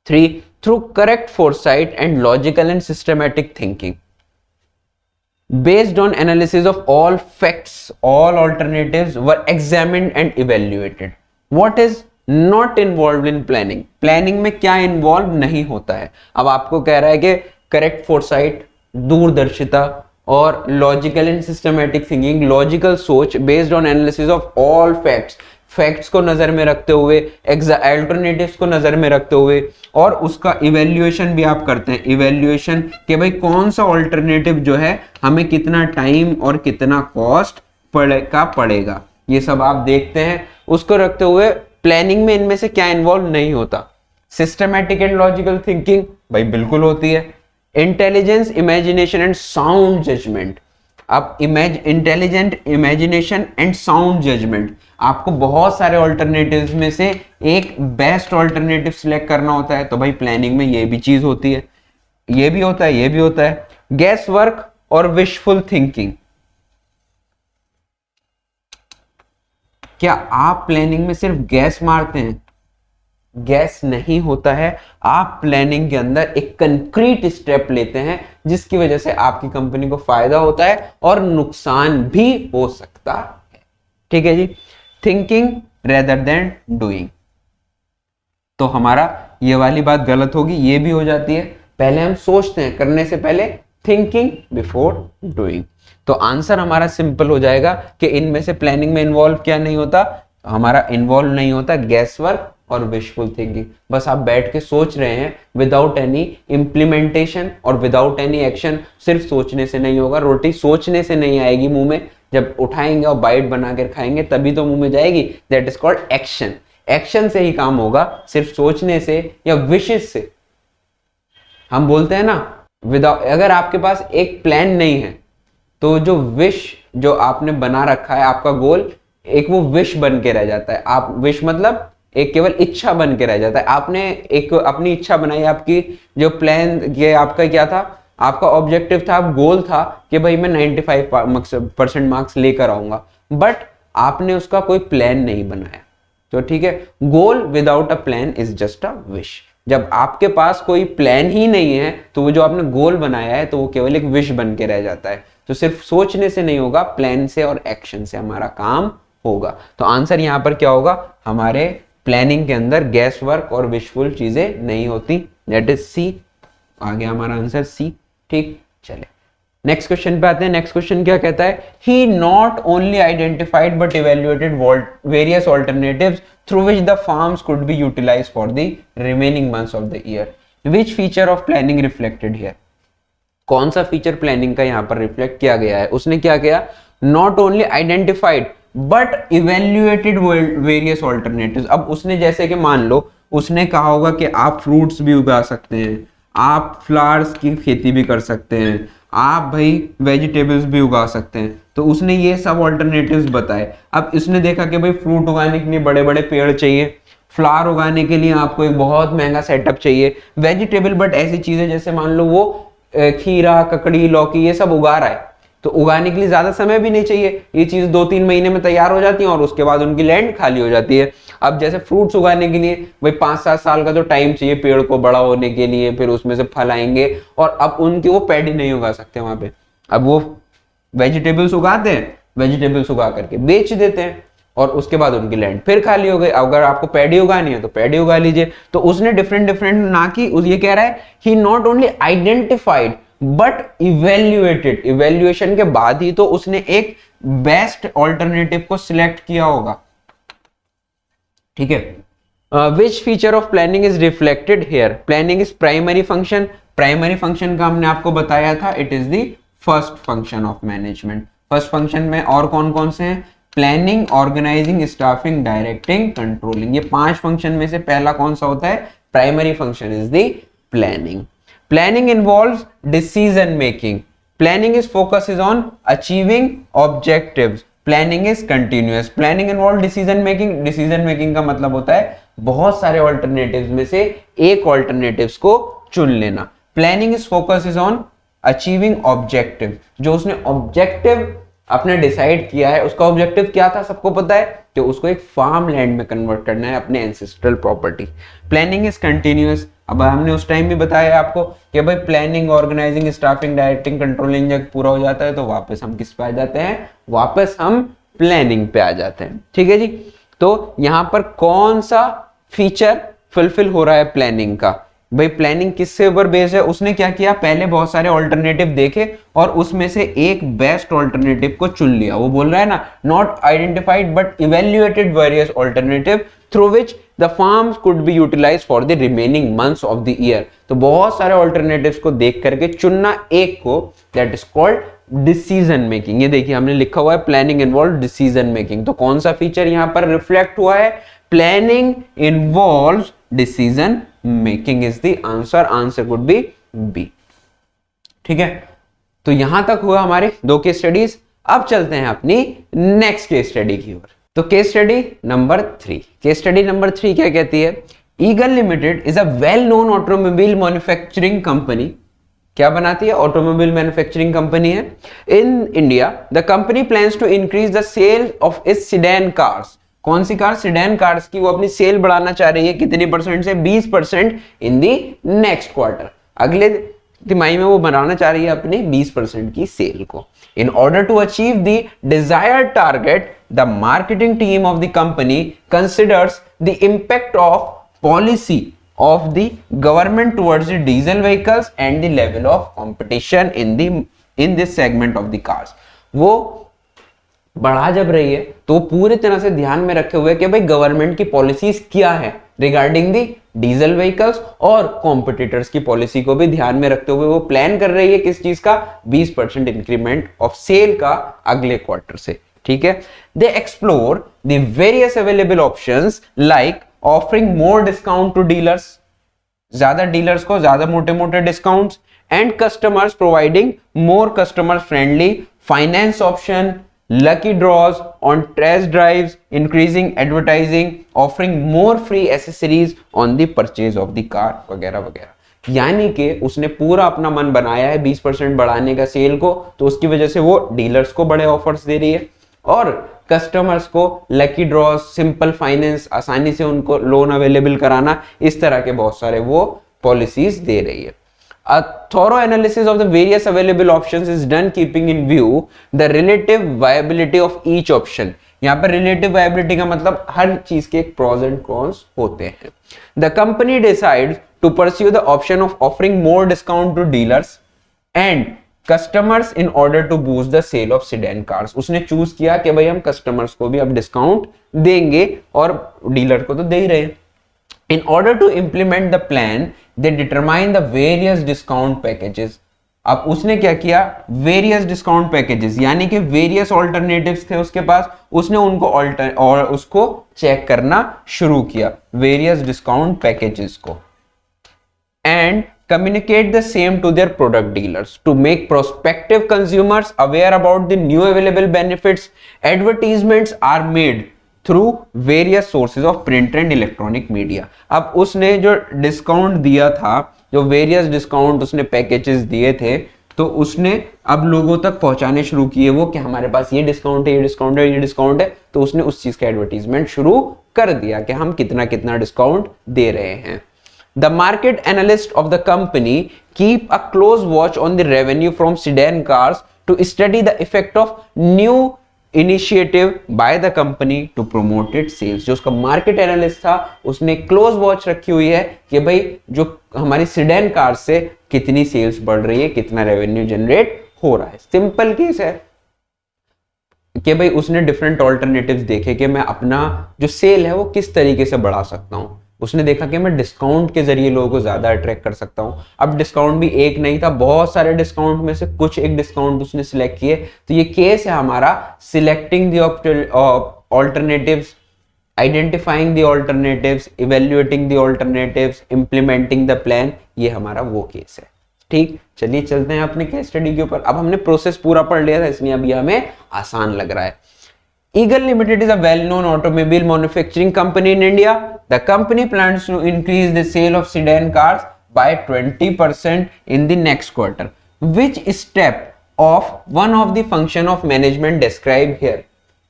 3, through correct foresight and logical and systematic thinking, based on analysis of all facts, all alternatives were examined and evaluated. What is not involved in planning? Planning में क्या involved नहीं होता है? अब आपको कह रहा है कि correct foresight, दूरदर्शिता, और logical and systematic thinking, logical सोच based on analysis of all facts, facts को नजर में रखते हुए, अल्टरनेटिव्स को नजर में रखते हुए, और उसका इवेल्युएशन भी आप करते हैं। इवेल्युएशन कि भाई कौन सा ऑल्टरनेटिव जो है हमें कितना टाइम और कितना कॉस्ट पड़ेगा, ये सब आप देखते हैं। उसको रखते हुए प्लानिंग में इनमें से क्या इन्वॉल्व नहीं होता? सिस्टमैटिक एंड लॉजिकल थिंकिंग भाई बिल्कुल होती है। Intelligence, imagination and sound judgement, अब intelligent imagination and sound judgement, आपको बहुत सारे ऑल्टरनेटिव्स में से एक बेस्ट ऑल्टरनेटिव सिलेक्ट करना होता है, तो भाई प्लानिंग में ये भी चीज होती है, ये भी होता है, ये भी होता है। गैस वर्क और विशफुल थिंकिंग, क्या आप प्लानिंग में सिर्फ गैस मारते हैं? गैस नहीं होता है, आप प्लानिंग के अंदर एक कंक्रीट स्टेप लेते हैं जिसकी वजह से आपकी कंपनी को फायदा होता है और नुकसान भी हो सकता है। ठीक है जी, थिंकिंग रेदर देन डूइंग, तो हमारा ये वाली बात गलत होगी, ये भी हो जाती है। पहले हम सोचते हैं, करने से पहले थिंकिंग बिफोर डूइंग। तो आंसर हमारा सिंपल हो जाएगा कि इनमें से प्लानिंग में इन्वॉल्व क्या नहीं होता? हमारा इन्वॉल्व नहीं होता गैस वर्क और विशफुल थिंकिंग। बस आप बैठ के सोच रहे हैं विदाउट एनी इंप्लीमेंटेशन और विदाउट एनी एक्शन। सिर्फ सोचने से नहीं होगा, रोटी सोचने से नहीं आएगी मुंह में, जब उठाएंगे और बाइट बना कर खाएंगे तभी तो मुंह में जाएगी। That is called action. Action से ही काम होगा, सिर्फ सोचने से या विशेष से। हम बोलते हैं ना, विदाउट, अगर आपके पास एक प्लान नहीं है तो जो विश जो आपने बना रखा है, आपका गोल, एक वो विश बन के रह जाता है। आप विश मतलब एक केवल इच्छा बन के रह जाता है। आपने एक अपनी इच्छा बनाई, आपकी जो प्लान, ये आपका क्या था? आपका ऑब्जेक्टिव था, गोल था कि भाई मैं 95% मार्क्स लेकर आऊंगा, बट आपने उसका कोई प्लान नहीं बनाया। तो ठीक है, goal without a plan is just a wish. जब आपके पास कोई प्लान ही नहीं है तो वो जो आपने गोल बनाया है तो वो केवल एक विश बन के रह जाता है। तो सिर्फ सोचने से नहीं होगा, प्लान से और एक्शन से हमारा काम होगा। तो आंसर यहां पर क्या होगा? हमारे प्लानिंग के अंदर गैस वर्क और विशफुल चीजें नहीं होती, दैट इज सी। आगे हमारा आंसर सी। ठीक, चले नेक्स्ट क्वेश्चन पे आते हैं। नेक्स्ट क्वेश्चन क्या कहता है? He not only identified but evaluated various alternatives through which the farms could be utilised for the remaining months of the year. Which feature of planning reflected here? कौन सा feature planning का यहां पर reflect किया गया है? उसने क्या किया? Not only identified but evaluated various alternatives. अब उसने जैसे कि मान लो उसने कहा होगा कि आप फ्रूट्स भी उगा सकते हैं, आप फ्लावर्स की खेती भी कर सकते हैं, आप भाई वेजिटेबल्स भी उगा सकते हैं। तो उसने ये सब ऑल्टरनेटिव्स बताए। अब इसने देखा कि भाई फ्रूट उगाने के लिए बड़े बड़े पेड़ चाहिए, फ्लावर उगाने के लिए आपको एक बहुत महंगा सेटअप चाहिए, वेजिटेबल बट ऐसी चीजें जैसे मान लो वो खीरा, ककड़ी, लौकी ये सब उगा रहा है, तो उगाने के लिए ज्यादा समय भी नहीं चाहिए। ये चीज 2-3 महीने में तैयार हो जाती है और उसके बाद उनकी लैंड खाली हो जाती है। अब जैसे फ्रूट्स उगाने के लिए भाई 5-7 साल का तो टाइम चाहिए पेड़ को बड़ा होने के लिए, फिर उसमें से फल आएंगे, और अब उनकी वो पैडी नहीं उगा सकते वहां पे। अब वो वेजिटेबल्स उगाते हैं, वेजिटेबल्स उगा करके बेच देते हैं और उसके बाद उनकी लैंड फिर खाली हो गई। अगर आपको पैडी उगानी है तो पैडी उगा लीजिए। तो उसने डिफरेंट ना की, ये कह रहा है he not only identified but evaluated. Evaluation के बाद ही तो उसने एक बेस्ट ऑल्टरनेटिव को सिलेक्ट किया होगा। ठीक है, which feature of planning is reflected here? Planning is primary function. Primary function का हमने आपको बताया था, it is the first function of management. First function में और कौन कौन से हैं? Planning, organising, staffing, directing, controlling. ये 5 फंक्शन में से पहला कौन सा होता है? Primary function is the planning. Planning involves decision making. Planning is focuses on achieving objectives. Planning is continuous. Planning involve decision making. Decision making का मतलब होता है बहुत सारे alternatives में से एक alternatives को चुन लेना. Planning is focuses on achieving objective. जो उसने objective अपने डिसाइड किया है, उसका ऑब्जेक्टिव क्या था सबको पता है कि उसको एक फार्म लैंड में कन्वर्ट करना है, अपने ancestral property. Planning is continuous. अब हमने उस टाइम भी बताया आपको कि भाई planning, organising, staffing, directing, controlling जब पूरा हो जाता है तो वापस हम किस पे आ जाते हैं, वापस हम प्लानिंग पे आ जाते हैं. ठीक है जी. तो यहां पर कौन सा फीचर फुलफिल हो रहा है प्लानिंग का? भाई प्लानिंग किससे ऊपर बेस्ड है? उसने क्या किया, पहले बहुत सारे ऑल्टरनेटिव देखे और उसमें से एक बेस्ट ऑल्टरनेटिव को चुन लिया. वो बोल रहा है ना, not identified but evaluated various alternative through which the farms could be utilised for the remaining months of the year. तो बहुत सारे ऑल्टरनेटिव्स को देख करके चुनना एक को, that is called decision making. ये देखिए हमने लिखा हुआ है प्लानिंग इन्वॉल्व डिसीजन मेकिंग. तो कौन सा फीचर यहां पर रिफ्लेक्ट हुआ है? Planning involves decision making is the answer. Answer would be B. ठीक है. तो यहां तक हुआ हमारे दो केस स्टडीज. अब चलते हैं अपनी नेक्स्ट केस स्टडी की ओर. तो case study number 3. Case study number 3 क्या कहती है? Eagle Limited is a well known automobile manufacturing company. क्या बनाती है? ऑटोमोबाइल मैन्युफैक्चरिंग कंपनी है. In India the company plans to increase the sale of its sedan cars. कौन सी car? Sedan cars की वो अपनी सेल बढ़ाना चाह रही है. कितने परसेंट से? 20% इन दी नेक्स्ट क्वार्टर. अगले तिमाही में वो बढ़ाना चाह रही है अपने 20% की सेल को. In order to achieve the desired target the marketing team of the company considers the impact of policy of the government towards the diesel vehicles and the level of competition in this segment of the cars. वो बढ़ा जब रही है तो पूरी तरह से ध्यान में रखे हुए कि भाई गवर्नमेंट की पॉलिसीज क्या है रिगार्डिंग दी डीजल व्हीकल्स, और कॉम्पिटिटर्स की पॉलिसी को भी ध्यान में रखते हुए वो प्लान कर रही है किस चीज का? 20% इंक्रीमेंट ऑफ सेल का अगले क्वार्टर से. ठीक है. They explore the various available options like offering more discount to dealers, ज्यादा डीलर्स को ज्यादा मोटे मोटे discounts, and customers providing more customer friendly finance option, lucky draws on test drives, increasing advertising, offering more free accessories on the purchase of the car वगैरह वगैरह. यानी कि उसने पूरा अपना मन बनाया है 20% बढ़ाने का सेल को, तो उसकी वजह से वो डीलर्स को बड़े ऑफर्स दे रही है और कस्टमर्स को लकी ड्रॉज, सिंपल फाइनेंस, आसानी से उनको लोन अवेलेबल कराना, इस तरह के बहुत सारे वो पॉलिसीज दे रही है. A thorough analysis of the various available options is done keeping in view the relative viability of each option. यहाँ पर relative viability का मतलब हर चीज के pros and cons होते हैं. The company decides to pursue the option of offering more discount to dealers and customers in order to boost the sale of sedan cars. उसने choose किया कि भाई हम कस्टमर्स को भी अब डिस्काउंट देंगे और डीलर को तो दे ही रहे हैं. In order to implement the plan, they determine the various discount packages. अब उसने क्या किया? Various discount packages, यानी कि various alternatives थे उसके पास, उसने उनको और उसको चेक करना शुरू किया various discount packages को, and communicate the same to their product dealers to make prospective consumers aware about the new available benefits. Advertisements are made through various sources of print and electronic media. अब उसने जो discount दिया था, जो various discount उसने packages दिए थे, तो उसने अब लोगों तक पहुंचाने शुरू किए वो कि हमारे पास ये डिस्काउंट है, ये डिस्काउंट है, ये डिस्काउंट है. तो उसने उस चीज का एडवर्टीजमेंट शुरू कर दिया कि हम कितना कितना डिस्काउंट दे रहे हैं. The market analysts of the company keep a close watch on the revenue from sedan cars to study the effect of new initiative by the company to promote it sales. जो उसका market analyst था उसने close watch रखी हुई है कि भाई जो हमारी सेडान कार से कितनी सेल्स बढ़ रही है, कितना रेवेन्यू जनरेट हो रहा है. सिंपल केस है कि भाई उसने डिफरेंट ऑल्टरनेटिव्स देखे कि मैं अपना जो सेल है वो किस तरीके से बढ़ा सकता हूं. उसने देखा कि मैं डिस्काउंट के जरिए लोगों को ज्यादा अट्रैक्ट कर सकता हूं. अब डिस्काउंट भी एक नहीं था, बहुत सारे डिस्काउंट में से कुछ एक डिस्काउंट उसने सिलेक्ट किए. तो ये केस है हमारा selecting the alternatives, identifying the alternatives, evaluating the alternatives, implementing the plan. ये हमारा वो केस है. ठीक, चलिए चलते हैं अपने केस स्टडी के ऊपर। अब हमने प्रोसेस पूरा पढ़ लिया था, इसलिए अभी हमें आसान लग रहा है। Eagle Limited is a well-known automobile manufacturing company in India. The company plans to increase the sale of sedan cars by 20% in the next quarter. Which step of one of the function of management described here?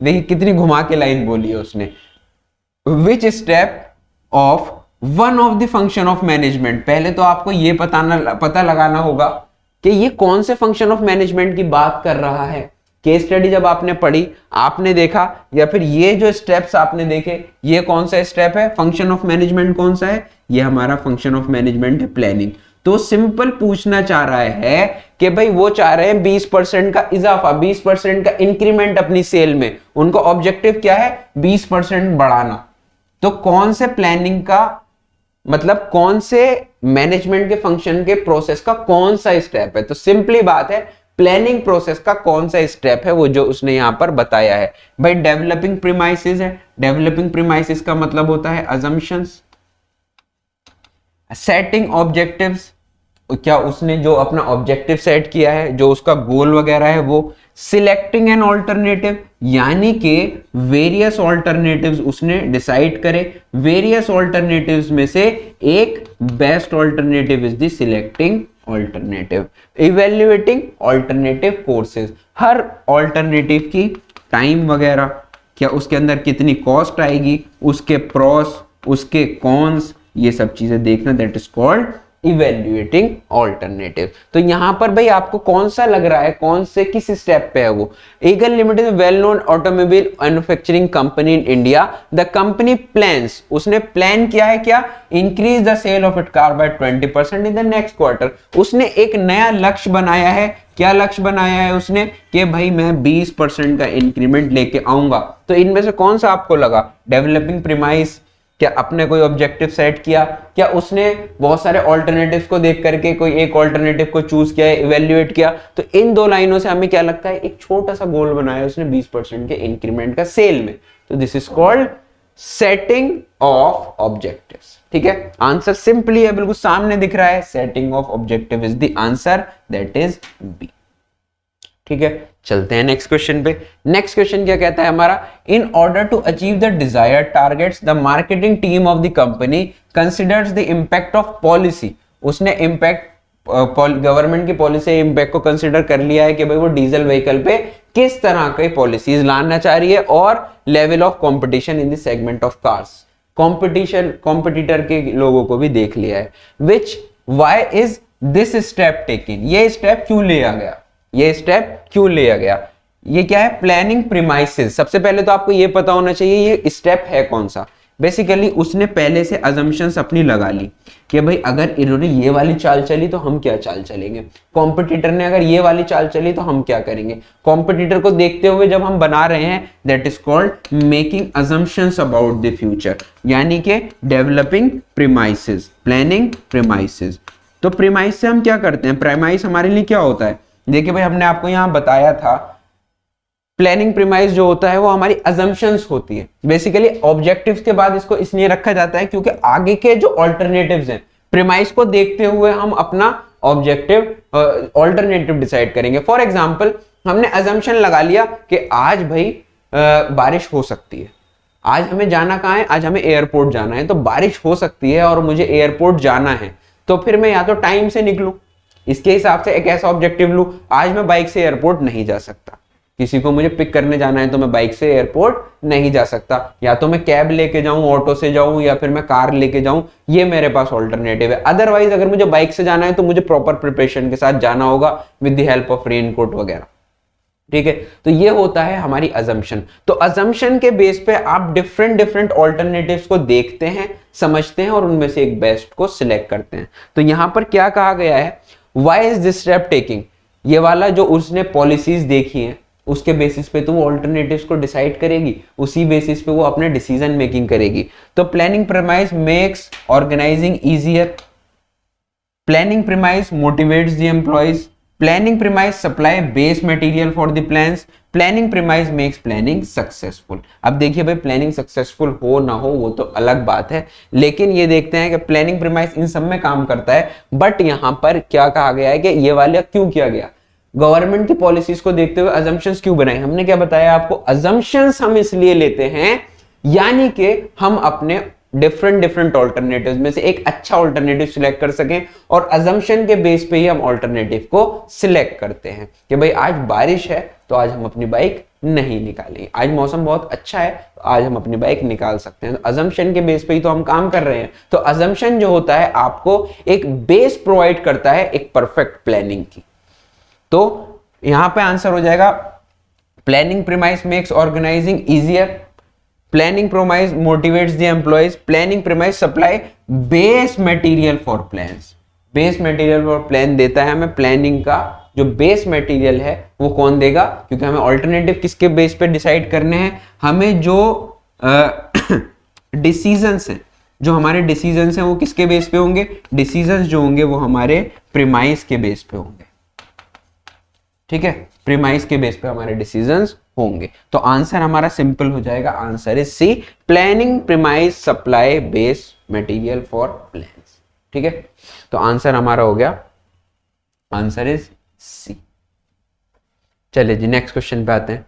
देखिए कितनी घुमा के line बोली है उसने। Which step of one of the function of management, पहले तो आपको ये पता लगाना होगा कि ये कौन से फंक्शन ऑफ मैनेजमेंट की बात कर रहा है। केस स्टडी जब आपने पढ़ी, आपने देखा, या फिर ये जो स्टेप्स आपने देखे, ये कौन सा स्टेप है, फंक्शन ऑफ मैनेजमेंट कौन सा है, ये हमारा फंक्शन ऑफ मैनेजमेंट है प्लानिंग। तो सिंपल पूछना चाह रहा है कि भाई वो चाह रहे हैं 20% का इजाफा, 20% का इंक्रीमेंट अपनी सेल में, उनको ऑब्जेक्टिव क्या है, 20% बढ़ाना। तो कौन से प्लानिंग का मतलब कौन से मैनेजमेंट के फंक्शन के प्रोसेस का कौन सा स्टेप है, तो सिंपली बात है प्लानिंग प्रोसेस का कौन सा स्टेप है वो जो उसने यहां पर बताया है। भाई डेवलपिंग प्रीमाइसेस है, डेवलपिंग प्रीमाइसेस का मतलब होता है अजम्पशंस। सेटिंग ऑब्जेक्टिव्स, क्या उसने जो अपना ऑब्जेक्टिव सेट किया है, जो उसका गोल वगैरह है वो। सिलेक्टिंग एन ऑल्टरनेटिव, यानी कि वेरियस ऑल्टरनेटिव्स उसने डिसाइड करे, वेरियस ऑल्टरनेटिव्स में से एक best alternative is the selecting alternative. Evaluating alternative courses, her alternative की टाइम वगैरह, क्या उसके अंदर कितनी कॉस्ट आएगी, उसके प्रॉस, उसके कॉन्स, ये सब चीजें देखना, that is called evaluating alternative. तो यहां पर भाई आपको कौन सा लग रहा है, कौन से किस स्टेप पे है वो। Eagle Limited well known automobile manufacturing company in India. The company plans, उसने प्लान किया है क्या, increase the sale of it car by 20% in the next quarter. उसने एक नया लक्ष्य बनाया है, क्या लक्ष्य बनाया है उसने, कि भाई मैं 20% का इंक्रीमेंट लेके आऊंगा। तो इनमें से कौन सा आपको लगा, डेवलपिंग प्रीमाइस, क्या अपने कोई ऑब्जेक्टिव सेट किया, क्या उसने बहुत सारे ऑल्टरनेटिव्स को देख करके कोई एक ऑल्टरनेटिव को चूज किया, इवेल्युएट किया। तो इन दो लाइनों से हमें क्या लगता है, एक छोटा सा गोल बनाया उसने 20% के इंक्रीमेंट का सेल में। तो this is called setting of objectives. ठीक है, आंसर सिंपली है, बिल्कुल सामने दिख रहा है, setting of objective is the answer, that is B. ठीक है, चलते हैं नेक्स्ट क्वेश्चन पे। नेक्स्ट क्वेश्चन क्या कहता है हमारा, in order to achieve the desired targets the marketing team of the company considers the impact of policy. उसने इंपैक्ट गवर्नमेंट की पॉलिसी इंपैक्ट को कंसिडर कर लिया है कि भाई वो डीजल व्हीकल पे किस तरह की पॉलिसीज लाना चाह रही है, और level of competition in the segment of cars, competitor के लोगों को भी देख लिया है। Which why is this step taken, ये स्टेप क्यों लिया गया, ये स्टेप क्यों लिया गया। ये क्या है, प्लानिंग प्रीमाइसेस। सबसे पहले तो आपको ये पता होना चाहिए ये स्टेप है कौन सा। बेसिकली उसने पहले से अजम्पशंस अपनी लगा ली कि भाई अगर इन्होंने ये वाली चाल चली तो हम क्या चाल चलेंगे, कॉम्पिटिटर ने अगर ये वाली चाल चली तो हम क्या करेंगे। कॉम्पिटिटर को देखते हुए जब हम बना रहे हैं, that is called making assumptions about the future, यानी कि डेवलपिंग प्रीमाइसेस, प्लानिंग प्रीमाइसेस। तो प्रीमाइस से हम क्या करते हैं, प्रीमाइस हमारे लिए क्या होता है, देखिए भाई हमने आपको यहां बताया था, प्लानिंग प्रीमाइस जो होता है वो हमारी अजम्पशंस होती है। बेसिकली ऑब्जेक्टिव्स के बाद इसको इसलिए रखा जाता है क्योंकि आगे के जो ऑल्टरनेटिव्स हैं, प्रीमाइस को देखते हुए हम अपना ऑब्जेक्टिव ऑल्टरनेटिव डिसाइड करेंगे। फॉर एग्जांपल हमने अजम्पशन लगा लिया कि आज भाई बारिश हो सकती है, आज हमें जाना कहाँ है, आज हमें एयरपोर्ट जाना है, तो बारिश हो सकती है और मुझे एयरपोर्ट जाना है, तो फिर मैं या तो टाइम से निकलूं, इसके हिसाब से एक ऐसा ऑब्जेक्टिव लूं, आज मैं बाइक से एयरपोर्ट नहीं जा सकता, किसी को मुझे पिक करने जाना है तो मैं बाइक से एयरपोर्ट नहीं जा सकता, या तो मैं कैब लेके जाऊं, ऑटो से जाऊं, या फिर मैं कार लेके जाऊं, ये मेरे पास ऑल्टरनेटिव है। अदरवाइज अगर मुझे बाइक से जाना है तो मुझे प्रॉपर प्रिपरेशन के साथ जाना होगा with the help of raincoat वगैरह। ठीक है, तो ये होता है हमारी अजम्पशन। तो अजम्पशन के बेस पे आप डिफरेंट ऑल्टरनेटिव्स को देखते हैं, समझते हैं और उनमें से एक बेस्ट को सिलेक्ट करते हैं। तो यहां पर क्या कहा गया है, why is this step taking, ये वाला जो उसने पॉलिसीज देखी है उसके बेसिस पे तो वो ऑल्टरनेटिव्स को डिसाइड करेगी, उसी बेसिस पे वो अपने डिसीजन मेकिंग करेगी। तो planning premise makes organising easier, planning premise motivates the employees, planning premise supply base material for the plans, planning premise makes planning successful. अब देखिए भाई, प्लानिंग सक्सेसफुल हो ना हो वो तो अलग बात है, लेकिन ये देखते हैं कि प्लानिंग प्रीमाइस इन सब में काम करता है। बट यहां पर क्या कहा गया है कि ये वाला क्यों किया गया, गवर्नमेंट की पॉलिसीज को देखते हुए अजम्पशंस क्यों बनाए। हमने क्या बताया आपको, अजम्पशंस हम इसलिए लेते हैं यानी कि हम अपने डिफरेंट ऑल्टरनेटिव्स में से एक अच्छा ऑल्टरनेटिव सिलेक्ट कर सकें, और अजम्पशन के बेस पे ही हम ऑल्टरनेटिव को सिलेक्ट करते हैं कि भाई आज बारिश है तो आज हम अपनी बाइक नहीं निकालेंगे, आज मौसम बहुत अच्छा है तो आज हम अपनी बाइक निकाल सकते हैं। तो अजम्पशन के बेस पे ही तो हम काम कर रहे हैं। तो अजम्पशन जो होता है आपको एक बेस प्रोवाइड करता है एक परफेक्ट प्लानिंग की। तो यहां पे आंसर हो जाएगा planning premise makes organising easier, planning premise motivates the employees, planning premise supply base material for plans. Base material for plan देता है हमें, प्लानिंग का जो बेस मटेरियल है वो कौन देगा, क्योंकि हमें ऑल्टरनेटिव किसके बेस पे डिसाइड करने हैं, हमें जो डिसीजंस हैं, जो हमारे डिसीजंस हैं वो किसके बेस पे होंगे, डिसीजंस जो होंगे वो हमारे प्रीमाइस के बेस पे होंगे। ठीक है, प्रीमाइस के बेस पे हमारे डिसीजंस होंगे। तो आंसर हमारा सिंपल हो जाएगा, answer is C, planning premise supply base material for plans. ठीक है, तो आंसर हमारा हो गया, आंसर इज सी। चलिए जी नेक्स्ट क्वेश्चन पे आते हैं।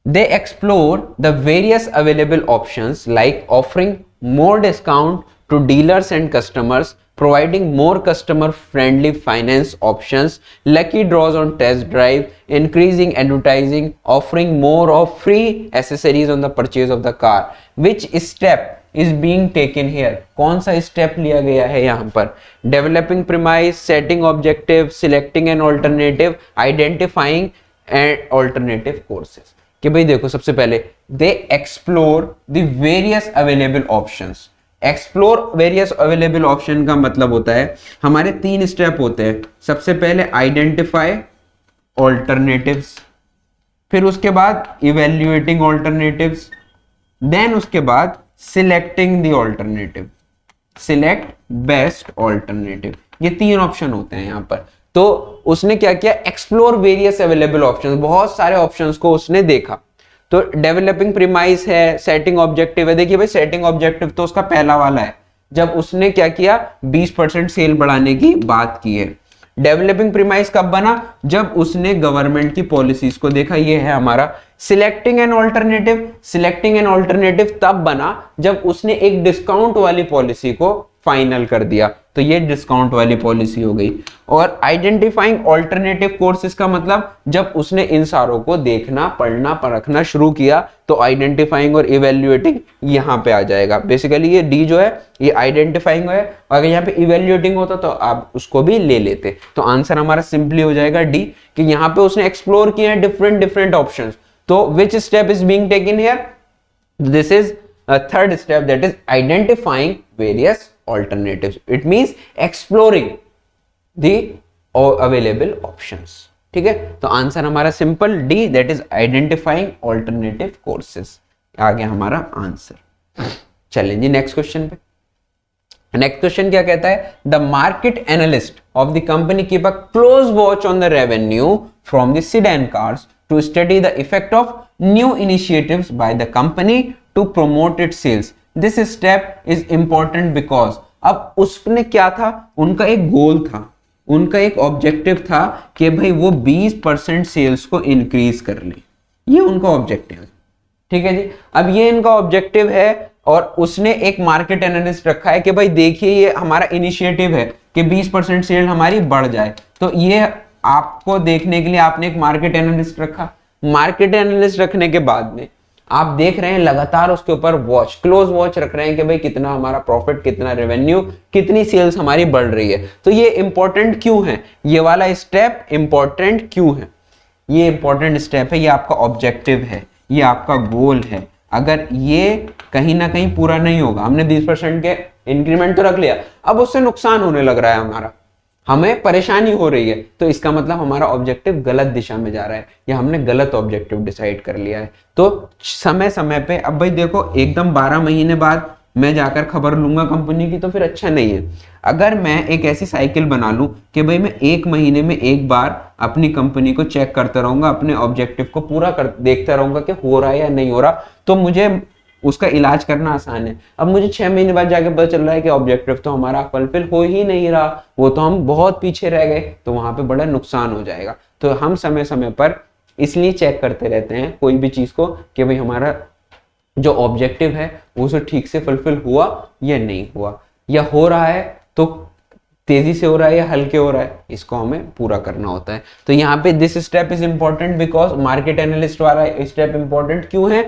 They explore the various available options like offering more discount to dealers and customers, providing more customer friendly finance options, lucky draws on test drive, increasing advertising, offering more of free accessories on the purchase of the car. Which step is being taken here? कौन सा step लिया गया है यहाँ पर? Developing premise, setting objective, selecting an alternative, identifying and alternative courses. कि भाई देखो, सबसे पहले they explore the various available options. Explore various available option का मतलब होता है हमारे 3 स्टेप होते हैं। सबसे पहले आइडेंटिफाई ऑल्टरनेटिव्स, फिर उसके बाद इवेल्युएटिंग ऑल्टरनेटिव्स, देन उसके बाद selecting the alternative, select best alternative. ये 3 ऑप्शन होते हैं यहाँ पर। तो उसने क्या किया, एक्सप्लोर वेरियस अवेलेबल ऑप्शंस, बहुत सारे ऑप्शंस को उसने देखा। तो डेवलपिंग प्रीमाइस है, सेटिंग ऑब्जेक्टिव है। देखिए भाई, सेटिंग ऑब्जेक्टिव तो उसका पहला वाला है, जब उसने क्या किया 20% सेल बढ़ाने की बात की है। डेवलपिंग प्रीमाइस कब बना, जब उसने गवर्नमेंट की पॉलिसीज को देखा। ये है हमारा selecting an alternative. Selecting an alternative तब बना जब उसने एक डिस्काउंट वाली पॉलिसी को फाइनल कर दिया, तो ये डिस्काउंट वाली पॉलिसी हो गई। और आइडेंटिफाइंग ऑल्टरनेटिव कोर्सेज का मतलब जब उसने इन सारों को देखना, पढ़ना, परखना शुरू किया, तो आइडेंटिफाइंग और इवेल्युएटिंग यहां पे आ जाएगा। बेसिकली ये डी जो है ये आइडेंटिफाइंग है, अगर यहाँ पे इवेल्युएटिंग होता तो आप उसको भी ले लेते। तो आंसर हमारा सिंपली हो जाएगा डी, कि यहाँ पे उसने एक्सप्लोर किया है डिफरेंट ऑप्शंस। तो which step is being taken here, this is third step, that is identifying various alternatives. It means exploring the available options. ठीक है, तो आंसर हमारा simple D, that is identifying alternative courses। आ गया हमारा answer. चलें जी नेक्स्ट क्वेश्चन पे। नेक्स्ट क्वेश्चन क्या कहता है, the market analyst of the company keep a close watch on the revenue from the sedan cars to study the effect of new initiatives by the company to promote its sales. This step is important because अब उसने क्या था, उनका एक गोल था, उनका एक objective था कि भाई वो 20% सेल्स को इंक्रीज कर ले, ये उनका ऑब्जेक्टिव है। ठीक है जी, अब ये इनका ऑब्जेक्टिव है और उसने एक मार्केट एनालिस्ट रखा है कि भाई देखिए ये हमारा इनिशिएटिव है कि 20% सेल हमारी बढ़ जाए। तो ये आपको देखने के लिए आपने एक मार्केट एनालिस्ट रखा। मार्केट एनालिस्ट रखने के बाद में आप देख रहे हैं लगातार उसके ऊपर वॉच, क्लोज वॉच रख रहे हैं कि भाई कितना हमारा प्रॉफिट, कितना रेवेन्यू, कितनी सेल्स हमारी बढ़ रही है। तो ये इंपॉर्टेंट क्यों है, ये वाला स्टेप इंपॉर्टेंट क्यों है, ये इंपॉर्टेंट स्टेप है, ये आपका ऑब्जेक्टिव है, ये आपका गोल है। अगर ये कहीं ना कहीं पूरा नहीं होगा, हमने 20% के इंक्रीमेंट तो रख लिया, अब उससे नुकसान होने लग रहा है हमारा, हमें परेशानी हो रही है, तो इसका मतलब हमारा ऑब्जेक्टिव गलत दिशा में जा रहा है या हमने गलत ऑब्जेक्टिव डिसाइड कर लिया है। तो समय समय पे, अब भाई देखो एकदम 12 महीने बाद मैं जाकर खबर लूंगा कंपनी की, तो फिर अच्छा नहीं है। अगर मैं एक ऐसी साइकिल बना लूं कि भाई मैं 1 महीने में एक बार अपनी कंपनी को चेक करता रहूंगा, अपने ऑब्जेक्टिव को पूरा कर देखता रहूंगा कि हो रहा है या नहीं हो रहा, तो मुझे उसका इलाज करना आसान है। अब मुझे 6 महीने बाद जाके पता चल रहा है कि ऑब्जेक्टिव तो हमारा फुलफिल हो ही नहीं रहा, वो तो हम बहुत पीछे रह गए, तो वहां पे बड़ा नुकसान हो जाएगा। तो हम समय समय पर इसलिए चेक करते रहते हैं कोई भी चीज को कि भाई हमारा जो ऑब्जेक्टिव है वो उसे ठीक से फुलफिल हुआ या नहीं हुआ, या हो रहा है तो तेजी से हो रहा है या हल्के हो रहा है, इसको हमें पूरा करना होता है। तो यहाँ पे this step is important because market analyst वाला स्टेप इंपॉर्टेंट क्यों है?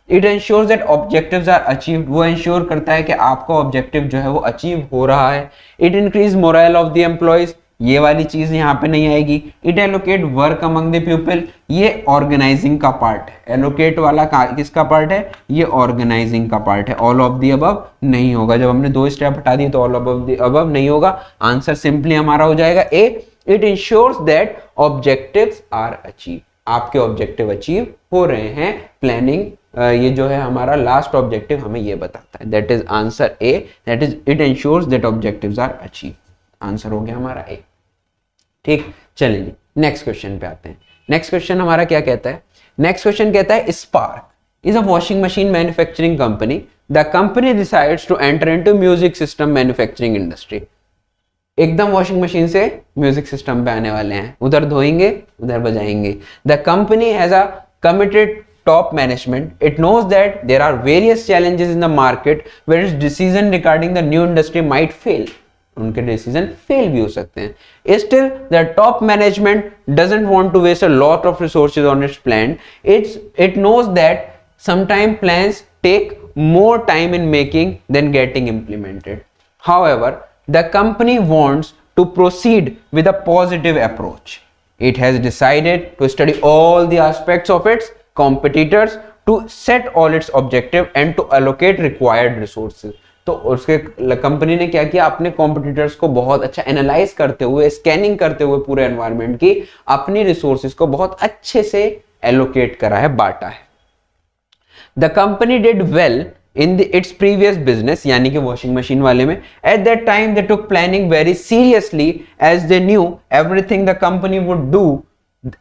It ensures that objectives are achieved, वो एंश्योर करता है कि आपका ऑब्जेक्टिव जो है वो अचीव हो रहा है। It increase moral of the employees, ये वाली चीज यहाँ पे नहीं आएगी। It allocate work among the people, ये ऑर्गेनाइजिंग का पार्ट है। एलोकेट वाला किसका पार्ट है? ये ऑर्गेनाइजिंग का पार्ट है। ऑल ऑफ द अबव नहीं होगा, जब हमने 2 स्टेप हटा दिए तो ऑल ऑफ द अबव नहीं होगा। आंसर सिंपली हमारा हो जाएगा ए, it ensures that objectives are achieve, आपके ऑब्जेक्टिव अचीव हो रहे हैं। प्लानिंग ये जो है हमारा लास्ट ऑब्जेक्टिव हमें ये बताता है, that is answer A, that is it ensures that objectives are achieve. Answer हो गया हमारा ए। ठीक, चलिए जी नेक्स्ट क्वेश्चन पे आते हैं। नेक्स्ट क्वेश्चन हमारा क्या कहता है? नेक्स्ट क्वेश्चन कहता है Spark is a washing machine manufacturing company, the company decides to enter into music system manufacturing industry. एकदम वॉशिंग मशीन से म्यूजिक सिस्टम पे आने वाले हैं, उधर धोएंगे उधर बजाएंगे। The company has a committed top management, it knows that there are various challenges in the market where its decision regarding the new industry might fail, उनके डिसीजन फेल भी हो सकते हैं। Still the top management doesn't want to waste a lot of resources on its plan. It knows that sometimes plans take more time in making than getting implemented. However, the company wants to proceed with a positive approach. It has decided to study all the aspects of its competitors to set all its objective and to allocate required resources. तो उसके company ने क्या किया? अपने competitors को बहुत अच्छा analyse करते हुए, स्कैनिंग करते हुए पूरे एनवायरनमेंट की, अपनी रिसोर्सेज को बहुत अच्छे से एलोकेट करा है, बांटा है। The company did well in its previous business, यानी कि वॉशिंग मशीन वाले में। At that time they took planning very seriously as they knew everything the company would do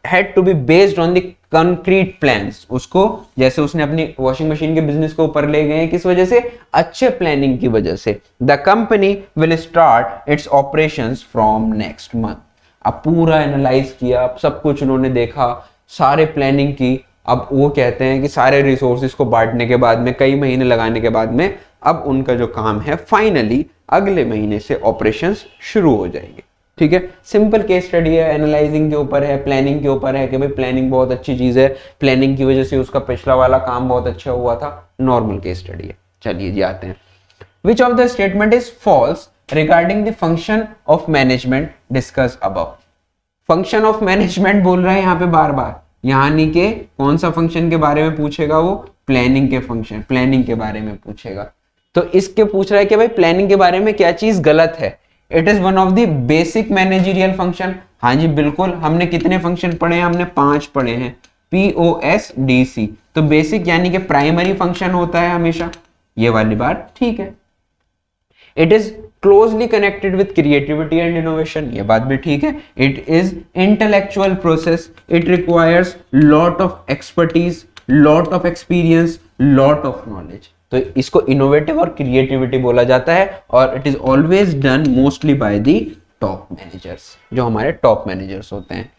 had to be based on the concrete plans. उसको जैसे उसने अपनी washing machine के business को ऊपर ले गए हैं, किस वजह से? अच्छे प्लानिंग की वजह से। The company will start its operations from next month. अब पूरा एनालाइज किया, सब कुछ उन्होंने देखा, सारे प्लानिंग की। अब वो कहते हैं कि सारे रिसोर्सेज को बांटने के बाद में, कई महीने लगाने के बाद में, अब उनका जो काम है फाइनली अगले महीने से ऑपरेशंस शुरू हो जाएंगे। ठीक है, सिंपल केस स्टडी है, एनालाइजिंग के ऊपर है, प्लानिंग के ऊपर है कि भाई प्लानिंग बहुत अच्छी चीज है, प्लानिंग की वजह से उसका पिछला वाला काम बहुत अच्छा हुआ था। नॉर्मल केस स्टडी है। चलिए जी आते हैं। Which of the statement is false regarding the function of management discuss above? Function of management बोल रहे हैं यहाँ पे बार बार, यानी कि कौन सा फंक्शन के बारे में पूछेगा? वो प्लानिंग के फंक्शन, प्लानिंग के बारे में पूछेगा। तो इसके पूछ रहा है कि भाई प्लानिंग के बारे में क्या चीज गलत है? It is one of the basic managerial function. हाँ जी बिल्कुल, हमने कितने फंक्शन पढ़े हैं? हमने 5 पढ़े हैं, POSDC। तो बेसिक यानी कि प्राइमरी फंक्शन होता है हमेशा, ये वाली बात ठीक है। It is closely connected with creativity and innovation, ये बात भी ठीक है। It is intellectual process, it requires lot of expertise, lot of experience, lot of knowledge. तो इसको इनोवेटिव और क्रिएटिविटी बोला जाता है, और it is always done mostly by the top managers, जो हमारे टॉप मैनेजर्स होते हैं।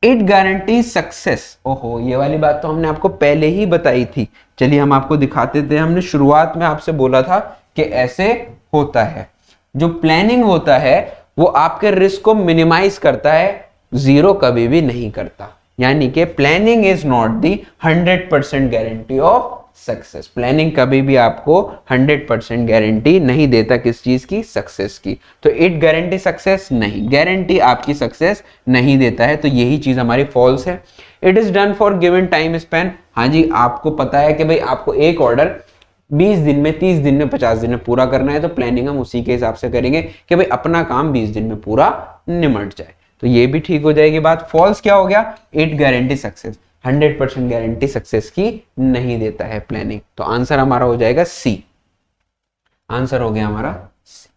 इट गारंटी सक्सेस, ओहो ये वाली बात तो हमने आपको पहले ही बताई थी। चलिए हम आपको दिखाते थे, हमने शुरुआत में आपसे बोला था कि ऐसे होता है। जो प्लानिंग होता है वो आपके रिस्क को मिनिमाइज करता है, जीरो कभी भी नहीं करता। यानी कि planning is not the 100% guarantee of success. Planning कभी भी आपको 100% गारंटी नहीं देता किस चीज की? सक्सेस की। तो इट गारंटी सक्सेस नहीं, गारंटी आपकी सक्सेस नहीं देता है। तो यही चीज हमारी फॉल्स है। It is done for given time span, हाँ जी आपको पता है कि भाई आपको एक ऑर्डर 20 दिन में, 30 दिन में, 50 दिन में पूरा करना है, तो प्लानिंग हम उसी के हिसाब से करेंगे कि भाई अपना काम 20 दिन में पूरा निमट जाए। तो ये भी ठीक हो जाएगी बात। फॉल्स क्या हो गया? It guarantee success, 100% guarantee success की नहीं देता है प्लानिंग। तो आंसर हमारा हो जाएगा सी। आंसर हो गया हमारा C।